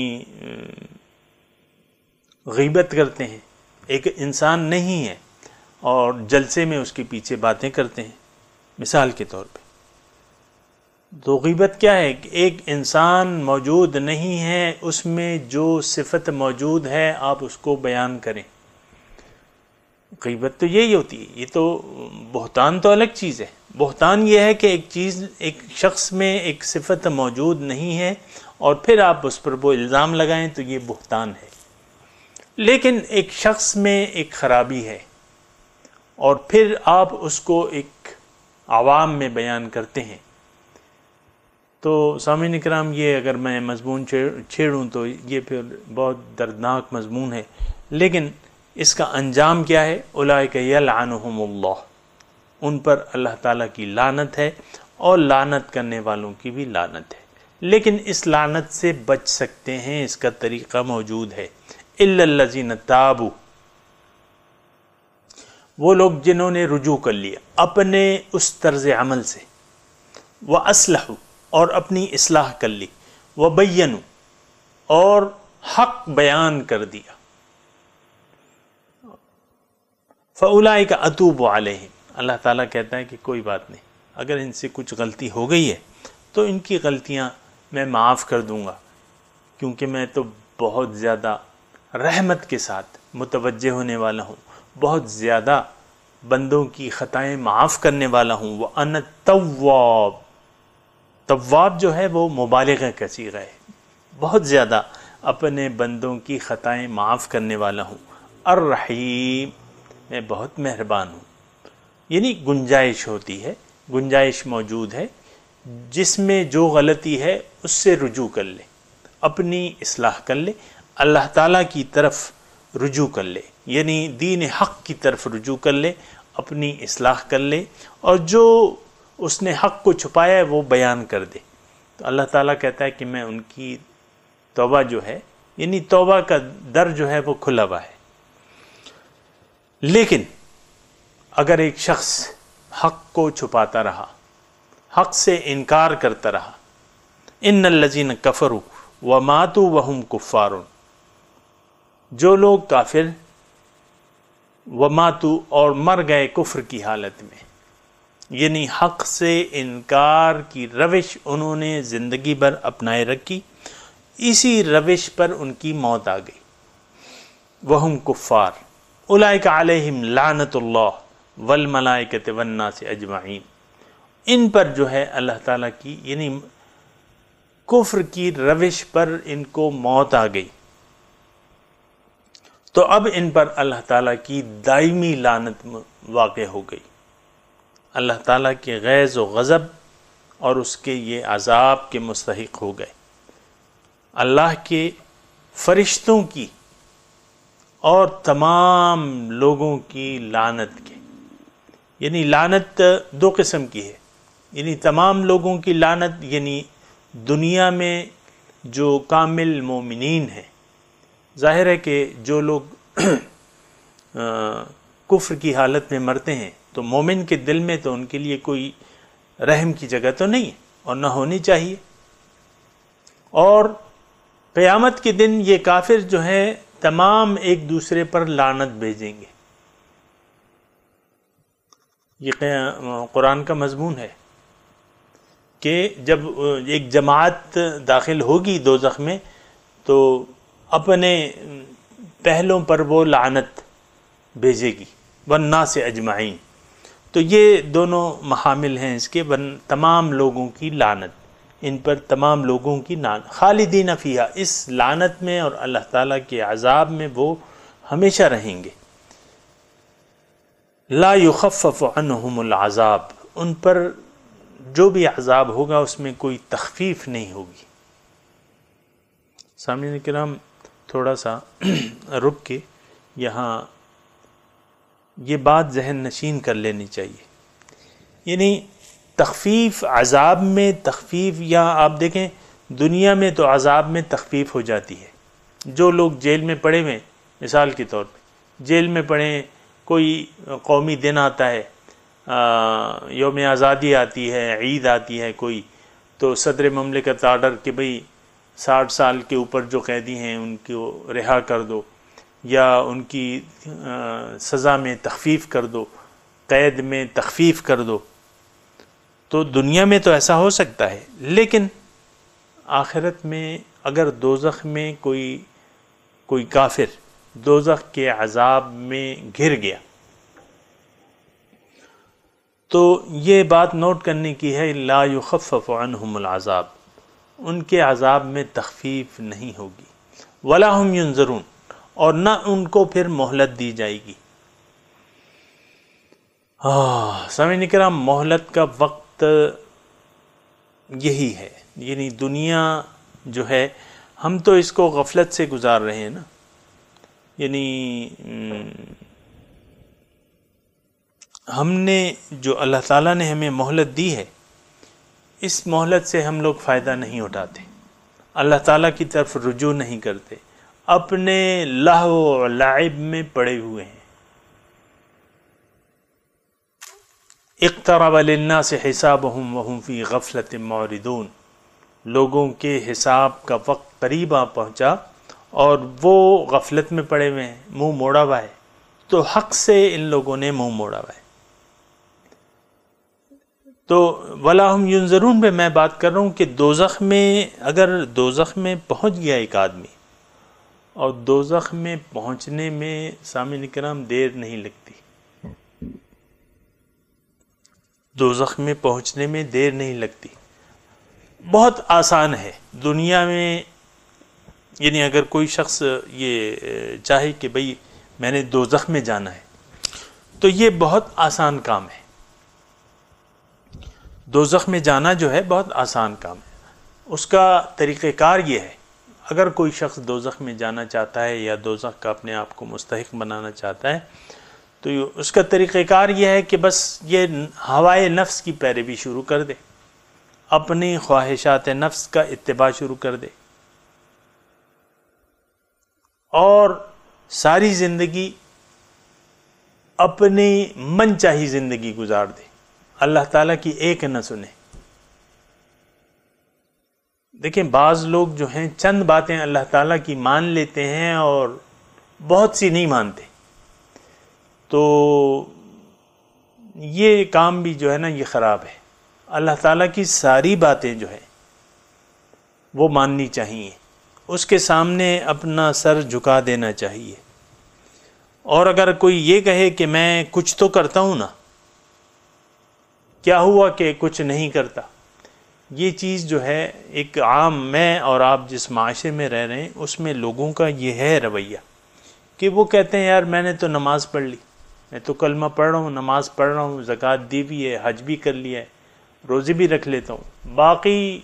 غیبت کرتے ہیں، ایک انسان نہیں ہے اور جلسے میں اس کے پیچھے باتیں کرتے ہیں مثال کے طور پہ، تو غیبت کیا ہے کہ ایک انسان موجود نہیں ہے، اس میں جو صفت موجود ہے آپ اس کو بیان کریں۔ غیبت تو یہی ہوتی ہے، یہ تو بہتان تو الگ چیز ہے۔ بہتان یہ ہے کہ ایک چیز، ایک شخص میں ایک صفت موجود نہیں ہے اور پھر آپ اس پر وہ الزام لگائیں تو یہ بہتان ہے۔ لیکن ایک شخص میں ایک خرابی ہے اور پھر آپ اس کو ایک عوام میں بیان کرتے ہیں، تو سامعین کرام یہ اگر میں مضمون چھیڑوں تو یہ پھر بہت دردناک مضمون ہے، لیکن اس کا انجام کیا ہے؟ اولئک یلعنہم اللہ، ان پر اللہ تعالیٰ کی لعنت ہے اور لعنت کرنے والوں کی بھی لعنت ہے۔ لیکن اس لعنت سے بچ سکتے ہیں، اس کا طریقہ موجود ہے۔ الا الذین تابوا، وہ لوگ جنہوں نے رجوع کر لیا اپنے اس طرز عمل سے، واصلحوا، اور اپنی اصلاح کر لی، وبینوا، اور حق بیان کر دیا، فاولئک اتوب علیہم، اللہ تعالیٰ کہتا ہے کہ کوئی بات نہیں، اگر ان سے کچھ غلطی ہو گئی ہے تو ان کی غلطیاں میں معاف کر دوں گا، کیونکہ میں تو بہت زیادہ رحمت کے ساتھ متوجہ ہونے والا ہوں، بہت زیادہ بندوں کی خطائیں معاف کرنے والا ہوں۔ وَأَنَا التَّوَّابُ، تواب جو ہے وہ مبالغہ کا صیغہ ہے، بہت زیادہ اپنے بندوں کی خطائیں معاف کرنے والا ہوں۔ الرحیم، میں بہت مہربان ہوں، یعنی گنجائش ہوتی ہے، گنجائش موجود ہے، جس میں جو غلطی ہے اس سے رجوع کر لے، اپنی اصلاح کر لے، اللہ تعالیٰ کی طرف رجوع کر لے، یعنی دین حق کی طرف رجوع کر لے، اپنی اصلاح کر لے، اور جو اس نے حق کو چھپایا ہے وہ بیان کر دے، تو اللہ تعالیٰ کہتا ہے کہ میں ان کی توبہ جو ہے، یعنی توبہ کا در جو ہے وہ کھلا ہوا ہے۔ لیکن اگر ایک شخص حق کو چھپاتا رہا، حق سے انکار کرتا رہا، ان الذین کفروا وماتوا وهم کفار، جو لوگ کافر وماتوا اور مر گئے کفر کی حالت میں، یعنی حق سے انکار کی روش انہوں نے زندگی بھر اپنائے رکھی، اسی روش پر ان کی موت آ گئی، وہم کفار، اولئک علیہم لعنت اللہ والملائکۃ والناس اجمعین، ان پر جو ہے اللہ تعالیٰ کی، یعنی کفر کی روش پر ان کو موت آ گئی، تو اب ان پر اللہ تعالیٰ کی دائمی لعنت واقع ہو گئی، اللہ تعالیٰ کے غیظ و غضب اور اس کے یہ عذاب کے مستحق ہو گئے، اللہ کے فرشتوں کی اور تمام لوگوں کی لعنت کے، یعنی لعنت دو قسم کی ہے، یعنی تمام لوگوں کی لعنت، یعنی دنیا میں جو کامل مومنین ہیں، ظاہر ہے کہ جو لوگ کفر کی حالت میں مرتے ہیں تو مومن کے دل میں تو ان کے لیے کوئی رحم کی جگہ تو نہیں ہے اور نہ ہونی چاہیے، اور قیامت کے دن یہ کافر جو ہیں تمام ایک دوسرے پر لعنت بھیجیں گے، یہ قرآن کا مضمون ہے کہ جب ایک جماعت داخل ہوگی دوزخ میں تو اپنے پہلوں پر وہ لعنت بھیجے گی، والناس اجمعین، تو یہ دونوں محامل ہیں اس کے، تمام لوگوں کی لعنت، ان پر تمام لوگوں کی لعنت، خالدین فیہا، اس لعنت میں اور اللہ تعالیٰ کے عذاب میں وہ ہمیشہ رہیں گے، لا یخفف عنہم العذاب، ان پر جو بھی عذاب ہوگا اس میں کوئی تخفیف نہیں ہوگی۔ سامعین کرام، تھوڑا سا رک کے یہاں یہ بات ذہن نشین کر لینی چاہیے، یعنی تخفیف، عذاب میں تخفیف، یا آپ دیکھیں دنیا میں تو عذاب میں تخفیف ہو جاتی ہے، جو لوگ جیل میں پڑے ہوئے، مثال کے طور پہ جیل میں پڑے، کوئی قومی دن آتا ہے، یوم آزادی آتی ہے، عید آتی ہے کوئی، تو صدر مملکت آرڈر کہ بھئی 60 سال کے اوپر جو قیدی ہیں ان کو رہا کر دو، یا ان کی سزا میں تخفیف کر دو، قید میں تخفیف کر دو، تو دنیا میں تو ایسا ہو سکتا ہے، لیکن آخرت میں اگر دوزخ میں کوئی کافر دوزخ کے عذاب میں گر گیا تو یہ بات نوٹ کرنے کی ہے، لا یخفف عنہم العذاب، ان کے عذاب میں تخفیف نہیں ہوگی، ولا ہم ینظرون، اور نہ ان کو پھر مہلت دی جائے گی۔ سامعین کرام، مہلت کا وقت یہی ہے، یعنی دنیا جو ہے ہم تو اس کو غفلت سے گزار رہے ہیں نا، یعنی ہم نے جو اللہ تعالیٰ نے ہمیں مہلت دی ہے، اس مہلت سے ہم لوگ فائدہ نہیں اٹھاتے، اللہ تعالیٰ کی طرف رجوع نہیں کرتے، اپنے لہو و لعب میں پڑے ہوئے ہیں۔ اقترب للناس حسابهم وهم فی غفلۃ معرضون، لوگوں کے حساب کا وقت قریب آ پہنچا اور وہ غفلت میں پڑے ہوئے ہیں، منہ موڑا ہوا ہے، تو حق سے ان لوگوں نے منہ موڑا ہوا ہے۔ تو ولا ہم ینظرون پہ میں بات کر رہا ہوں کہ دوزخ میں، اگر دوزخ میں پہنچ گیا ایک آدمی، اور دوزخ میں پہنچنے میں سامعین کرام دیر نہیں لگتی، دوزخ میں پہنچنے میں دیر نہیں لگتی، بہت آسان ہے دنیا میں۔ یعنی اگر کوئی شخص یہ چاہے کہ بھئی میں نے دوزخ میں جانا ہے تو یہ بہت آسان کام ہے، دوزخ میں جانا جو ہے بہت آسان کام ہے۔ اس کا طریقہ کار یہ ہے، اگر کوئی شخص دوزخ میں جانا چاہتا ہے یا دوزخ کا اپنے آپ کو مستحق بنانا چاہتا ہے تو اس کا طریقہ کار یہ ہے کہ بس یہ ہوائے نفس کی پیروی شروع کر دے، اپنی خواہشات نفس کا اتباع شروع کر دے، اور ساری زندگی اپنی من چاہی زندگی گزار دے، اللہ تعالیٰ کی ایک نہ سنے۔ دیکھیں بعض لوگ جو ہیں چند باتیں اللہ تعالیٰ کی مان لیتے ہیں اور بہت سی نہیں مانتے، تو یہ کام بھی جو ہے نا یہ خراب ہے۔ اللہ تعالیٰ کی ساری باتیں جو ہے وہ ماننی چاہیے، اس کے سامنے اپنا سر جھکا دینا چاہیے، اور اگر کوئی یہ کہے کہ میں کچھ تو کرتا ہوں نا، کیا ہوا کہ کچھ نہیں کرتا، یہ چیز جو ہے ایک عام، میں اور آپ جس معاشرے میں رہ رہے ہیں اس میں لوگوں کا یہ ہے رویہ کہ وہ کہتے ہیں یار میں نے تو نماز پڑھ لی، میں تو کلمہ پڑھ رہا ہوں، نماز پڑھ رہا ہوں، زکوٰۃ دی بھی ہے، حج بھی کر لیا ہے، روزے بھی رکھ لیتا ہوں، باقی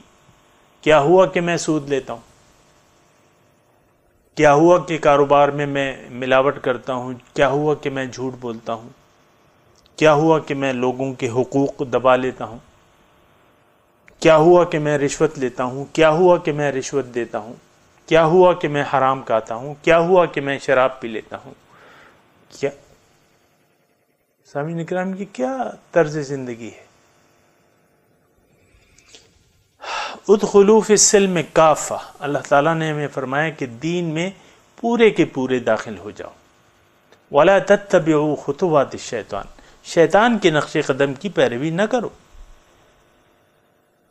کیا ہوا کہ میں سود لیتا ہوں، کیا ہوا کہ کاروبار میں ملاوٹ کرتا ہوں، کیا ہوا کہ میں جھوٹ بولتا ہوں، کیا ہوا کہ میں لوگوں کے حقوق دبا لیتا ہوں، کیا ہوا کہ میں رشوت لیتا ہوں، کیا ہوا کہ میں رشوت دیتا ہوں، کیا ہوا کہ میں حرام کھاتا ہوں، کیا ہوا کہ میں شراب پی لیتا ہوں۔ کیا سامعین کرام کی کیا طرز زندگی ہے؟ ادخلوا فی السلم کافہ، اللہ تعالیٰ نے ہمیں فرمایا کہ دین میں پورے کے پورے داخل ہو جاؤ، ولا تتبعوا خطوات الشیطان، شیطان کے نقش قدم کی پیروی نہ کرو۔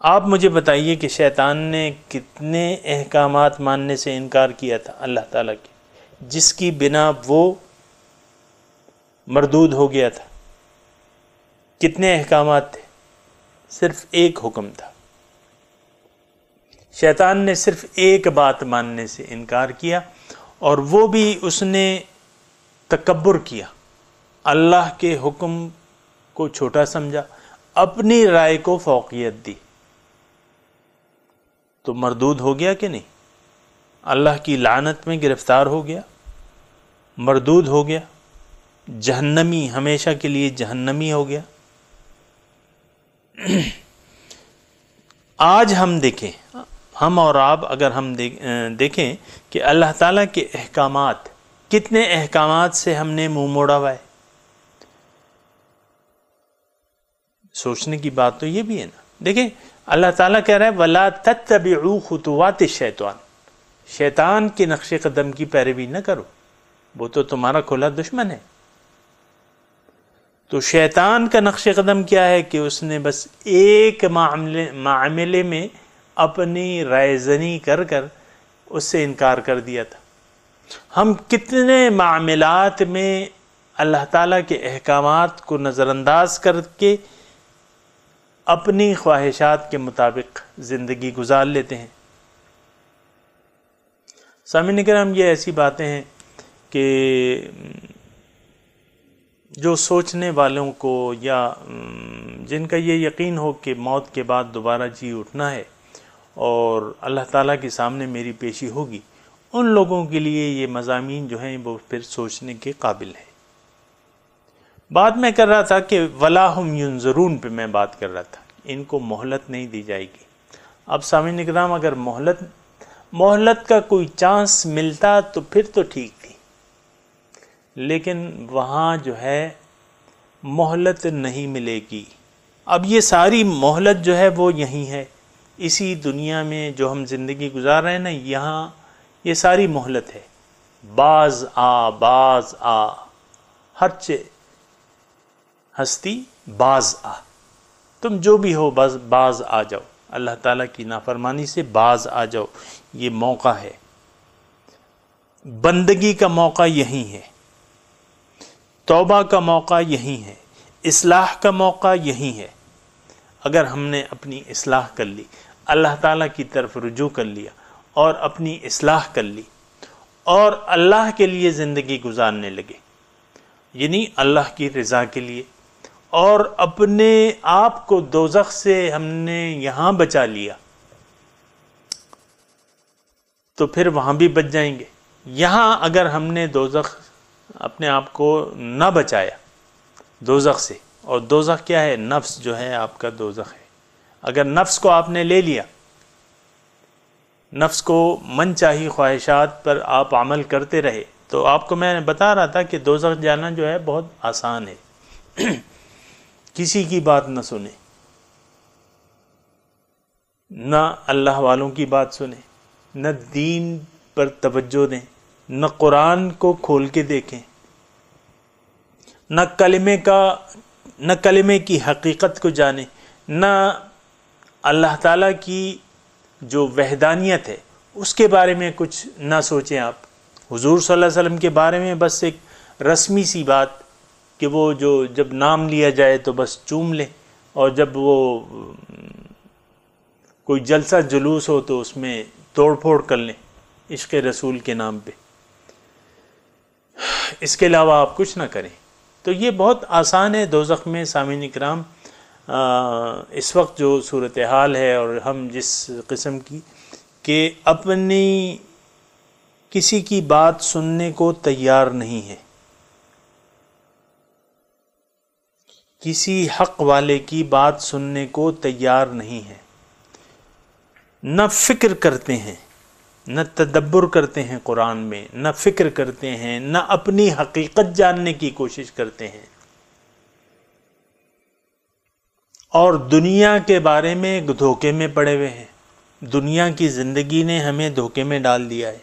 آپ مجھے بتائیے کہ شیطان نے کتنے احکامات ماننے سے انکار کیا تھا اللہ تعالیٰ کے، جس کی بنا وہ مردود ہو گیا تھا؟ کتنے احکامات تھے؟ صرف ایک حکم تھا۔ شیطان نے صرف ایک بات ماننے سے انکار کیا، اور وہ بھی اس نے تکبر کیا، اللہ کے حکم کو چھوٹا سمجھا، اپنی رائے کو فوقیت دی، تو مردود ہو گیا کہ نہیں؟ اللہ کی لعنت میں گرفتار ہو گیا، مردود ہو گیا، جہنمی، ہمیشہ کے لیے جہنمی ہو گیا۔ آج ہم دیکھیں، ہم اور آپ اگر ہم دیکھیں کہ اللہ تعالیٰ کے احکامات، کتنے احکامات سے ہم نے منہ موڑا ہوا ہے۔ سوچنے کی بات تو یہ بھی ہے نا۔ دیکھیں اللہ تعالیٰ کہہ رہا ہے وَلَا تَتَّبِعُوا خُطُوَاتِ الشَّيْطَانِ، شیطان کے نقش قدم کی پیروی نہ کرو۔ وہ تو تمہارا کھلا دشمن ہے۔ تو شیطان کا نقش قدم کیا ہے کہ اس نے بس ایک معاملے میں اپنی رائے زنی کر کر اس سے انکار کر دیا تھا۔ ہم کتنے معاملات میں اللہ تعالیٰ کے احکامات کو نظر انداز کر کے اپنی خواہشات کے مطابق زندگی گزار لیتے ہیں۔ سامعین کرام، یہ ایسی باتیں ہیں کہ جو سوچنے والوں کو یا جن کا یہ یقین ہو کہ موت کے بعد دوبارہ جی اٹھنا ہے اور اللہ تعالیٰ کے سامنے میری پیشی ہوگی، ان لوگوں کے لیے یہ مضامین جو ہیں وہ پھر سوچنے کے قابل ہیں۔ بات میں کر رہا تھا کہ وَلَا هُمْ يُنظَرُونَ پہ میں بات کر رہا تھا، ان کو مہلت نہیں دی جائے گی۔ اب سامعین کرام، اگر مہلت کا کوئی چانس ملتا تو پھر تو ٹھیک تھی، لیکن وہاں جو ہے مہلت نہیں ملے گی۔ اب یہ ساری مہلت جو ہے وہ یہیں ہے، اسی دنیا میں جو ہم زندگی گزار رہے ہیں نا، یہاں یہ ساری مہلت ہے۔ باز آ ہر ہستی باز آ، تم جو بھی ہو بس باز آ جاؤ، اللہ تعالیٰ کی نافرمانی سے باز آ جاؤ، یہ موقع ہے۔ بندگی کا موقع یہی ہے، توبہ کا موقع یہی ہے، اصلاح کا موقع یہی ہے۔ اگر ہم نے اپنی اصلاح کر لی، اللہ تعالیٰ کی طرف رجوع کر لیا اور اپنی اصلاح کر لی اور اللہ کے لیے زندگی گزارنے لگے، یعنی اللہ کی رضا کے لیے، اور اپنے آپ کو دوزخ سے ہم نے یہاں بچا لیا، تو پھر وہاں بھی بچ جائیں گے۔ یہاں اگر ہم نے دوزخ اپنے آپ کو نہ بچایا دوزخ سے، اور دوزخ کیا ہے؟ نفس جو ہے آپ کا دوزخ ہے۔ اگر نفس کو آپ نے لے لیا، نفس کو من چاہی خواہشات پر آپ عمل کرتے رہے، تو آپ کو میں بتا رہا تھا کہ دوزخ جانا جو ہے بہت آسان ہے۔ کسی کی بات نہ سنیں، نہ اللہ والوں کی بات سنیں، نہ دین پر توجہ دیں، نہ قرآن کو کھول کے دیکھیں، نہ کلمے کی حقیقت کو جانیں، نہ اللہ تعالیٰ کی جو وحدانیت ہے اس کے بارے میں کچھ نہ سوچیں۔ آپ حضور صلی اللہ علیہ وسلم کے بارے میں بس ایک رسمی سی بات کہ وہ جو جب نام لیا جائے تو بس چوم لیں، اور جب وہ کوئی جلسہ جلوس ہو تو اس میں توڑ پھوڑ کر لیں عشق رسول کے نام پہ، اس کے علاوہ آپ کچھ نہ کریں۔ تو یہ بہت آسان ہے دوزخ میں۔ سامعین اکرام، اس وقت جو صورتحال ہے اور ہم جس قسم کی کہ اپنی کسی کی بات سننے کو تیار نہیں ہے، کسی حق والے کی بات سننے کو تیار نہیں ہے، نہ فکر کرتے ہیں، نہ تدبر کرتے ہیں قرآن میں، نہ فکر کرتے ہیں، نہ اپنی حقیقت جاننے کی کوشش کرتے ہیں، اور دنیا کے بارے میں دھوکے میں پڑے ہوئے ہیں۔ دنیا کی زندگی نے ہمیں دھوکے میں ڈال دیا ہے۔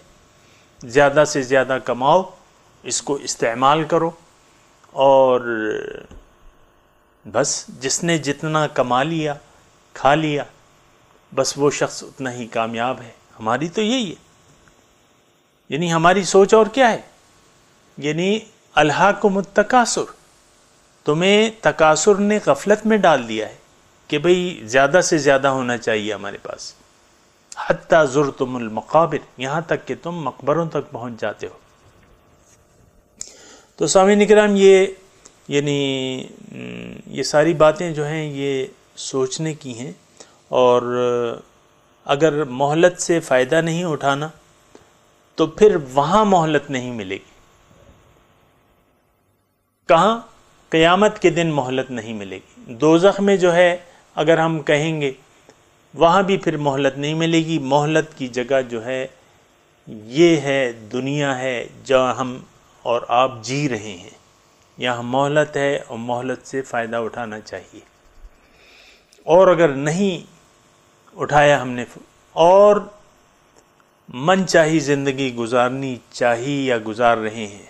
زیادہ سے زیادہ کماؤ، اس کو استعمال کرو، اور بس جس نے جتنا کما لیا کھا لیا، بس وہ شخص اتنا ہی کامیاب ہے۔ ہماری تو یہی ہے، یعنی ہماری سوچ اور کیا ہے؟ یعنی الہاکم التکاثر، تمہیں تکاثر نے غفلت میں ڈال دیا ہے کہ بھئی زیادہ سے زیادہ ہونا چاہیے ہمارے پاس، حتی زرتم المقابر، یہاں تک کہ تم مقبروں تک پہنچ جاتے ہو۔ تو سامعین اکرام، یہ ساری باتیں جو ہیں یہ سوچنے کی ہیں، اور اگر مہلت سے فائدہ نہیں اٹھانا تو پھر وہاں مہلت نہیں ملے گی۔ کہاں؟ قیامت کے دن مہلت نہیں ملے گی۔ دوزخ میں جو ہے اگر ہم کہیں گے وہاں بھی پھر مہلت نہیں ملے گی۔ مہلت کی جگہ جو ہے یہ ہے، دنیا ہے جہاں ہم اور آپ جی رہے ہیں، یہاں مہلت ہے اور مہلت سے فائدہ اٹھانا چاہیے۔ اور اگر نہیں اٹھایا ہم نے اور من چاہی زندگی گزارنی چاہیے یا گزار رہے ہیں،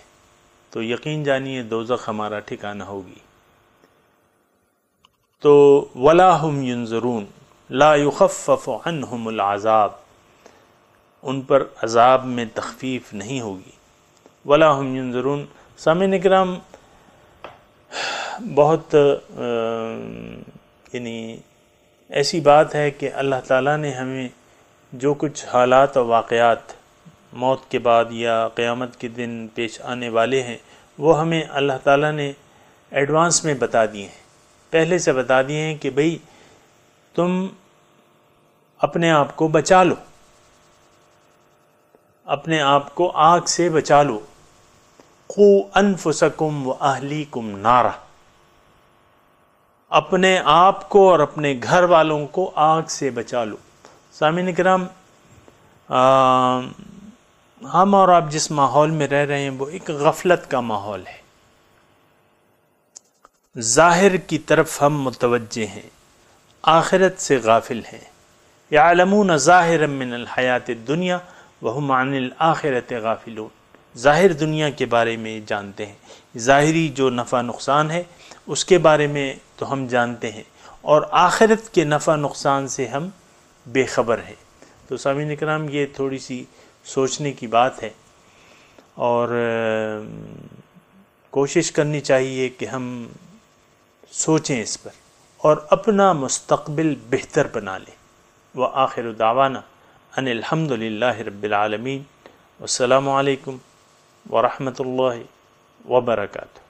تو یقین جانیے دوزخ ہمارا ٹھکانہ ہوگی۔ تو وَلَا هُمْ يُنظَرُونَ لا يُخَفَّفُ عَنْهُمُ الْعَذَابُ، ان پر عذاب میں تخفیف نہیں ہوگی۔ وَلَا هُمْ يُنظَرُونَ، سامعین اکرام، بہت یعنی ایسی بات ہے کہ اللہ تعالیٰ نے ہمیں جو کچھ حالات و واقعات موت کے بعد یا قیامت کے دن پیش آنے والے ہیں وہ ہمیں اللہ تعالیٰ نے ایڈوانس میں بتا دیے ہیں، پہلے سے بتا دیے ہیں کہ بھئی تم اپنے آپ کو بچا لو، اپنے آپ کو آگ سے بچا لو۔ قُوا أَنفُسَكُمْ وَأَهْلِيكُمْ نَارًا، اپنے آپ کو اور اپنے گھر والوں کو آگ سے بچا لو۔ سامعین کرام، ہم اور آپ جس ماحول میں رہ رہے ہیں وہ ایک غفلت کا ماحول ہے، ظاہر کی طرف ہم متوجہ ہیں، آخرت سے غافل ہیں۔ یعلمون ظاہرا من الحیات الدنیا وہم عن الآخرۃ غافلون، ظاہر دنیا کے بارے میں جانتے ہیں، ظاہری جو نفع نقصان ہے اس کے بارے میں تو ہم جانتے ہیں، اور آخرت کے نفع نقصان سے ہم بے خبر ہیں۔ تو سامعین کرام، یہ تھوڑی سی سوچنے کی بات ہے، اور کوشش کرنی چاہیے کہ ہم سوچیں اس پر اور اپنا مستقبل بہتر بنا لیں۔ وآخر دعوانا ان الحمد للہ رب العالمین، والسلام علیکم ورحمۃ اللہ وبرکاتہ۔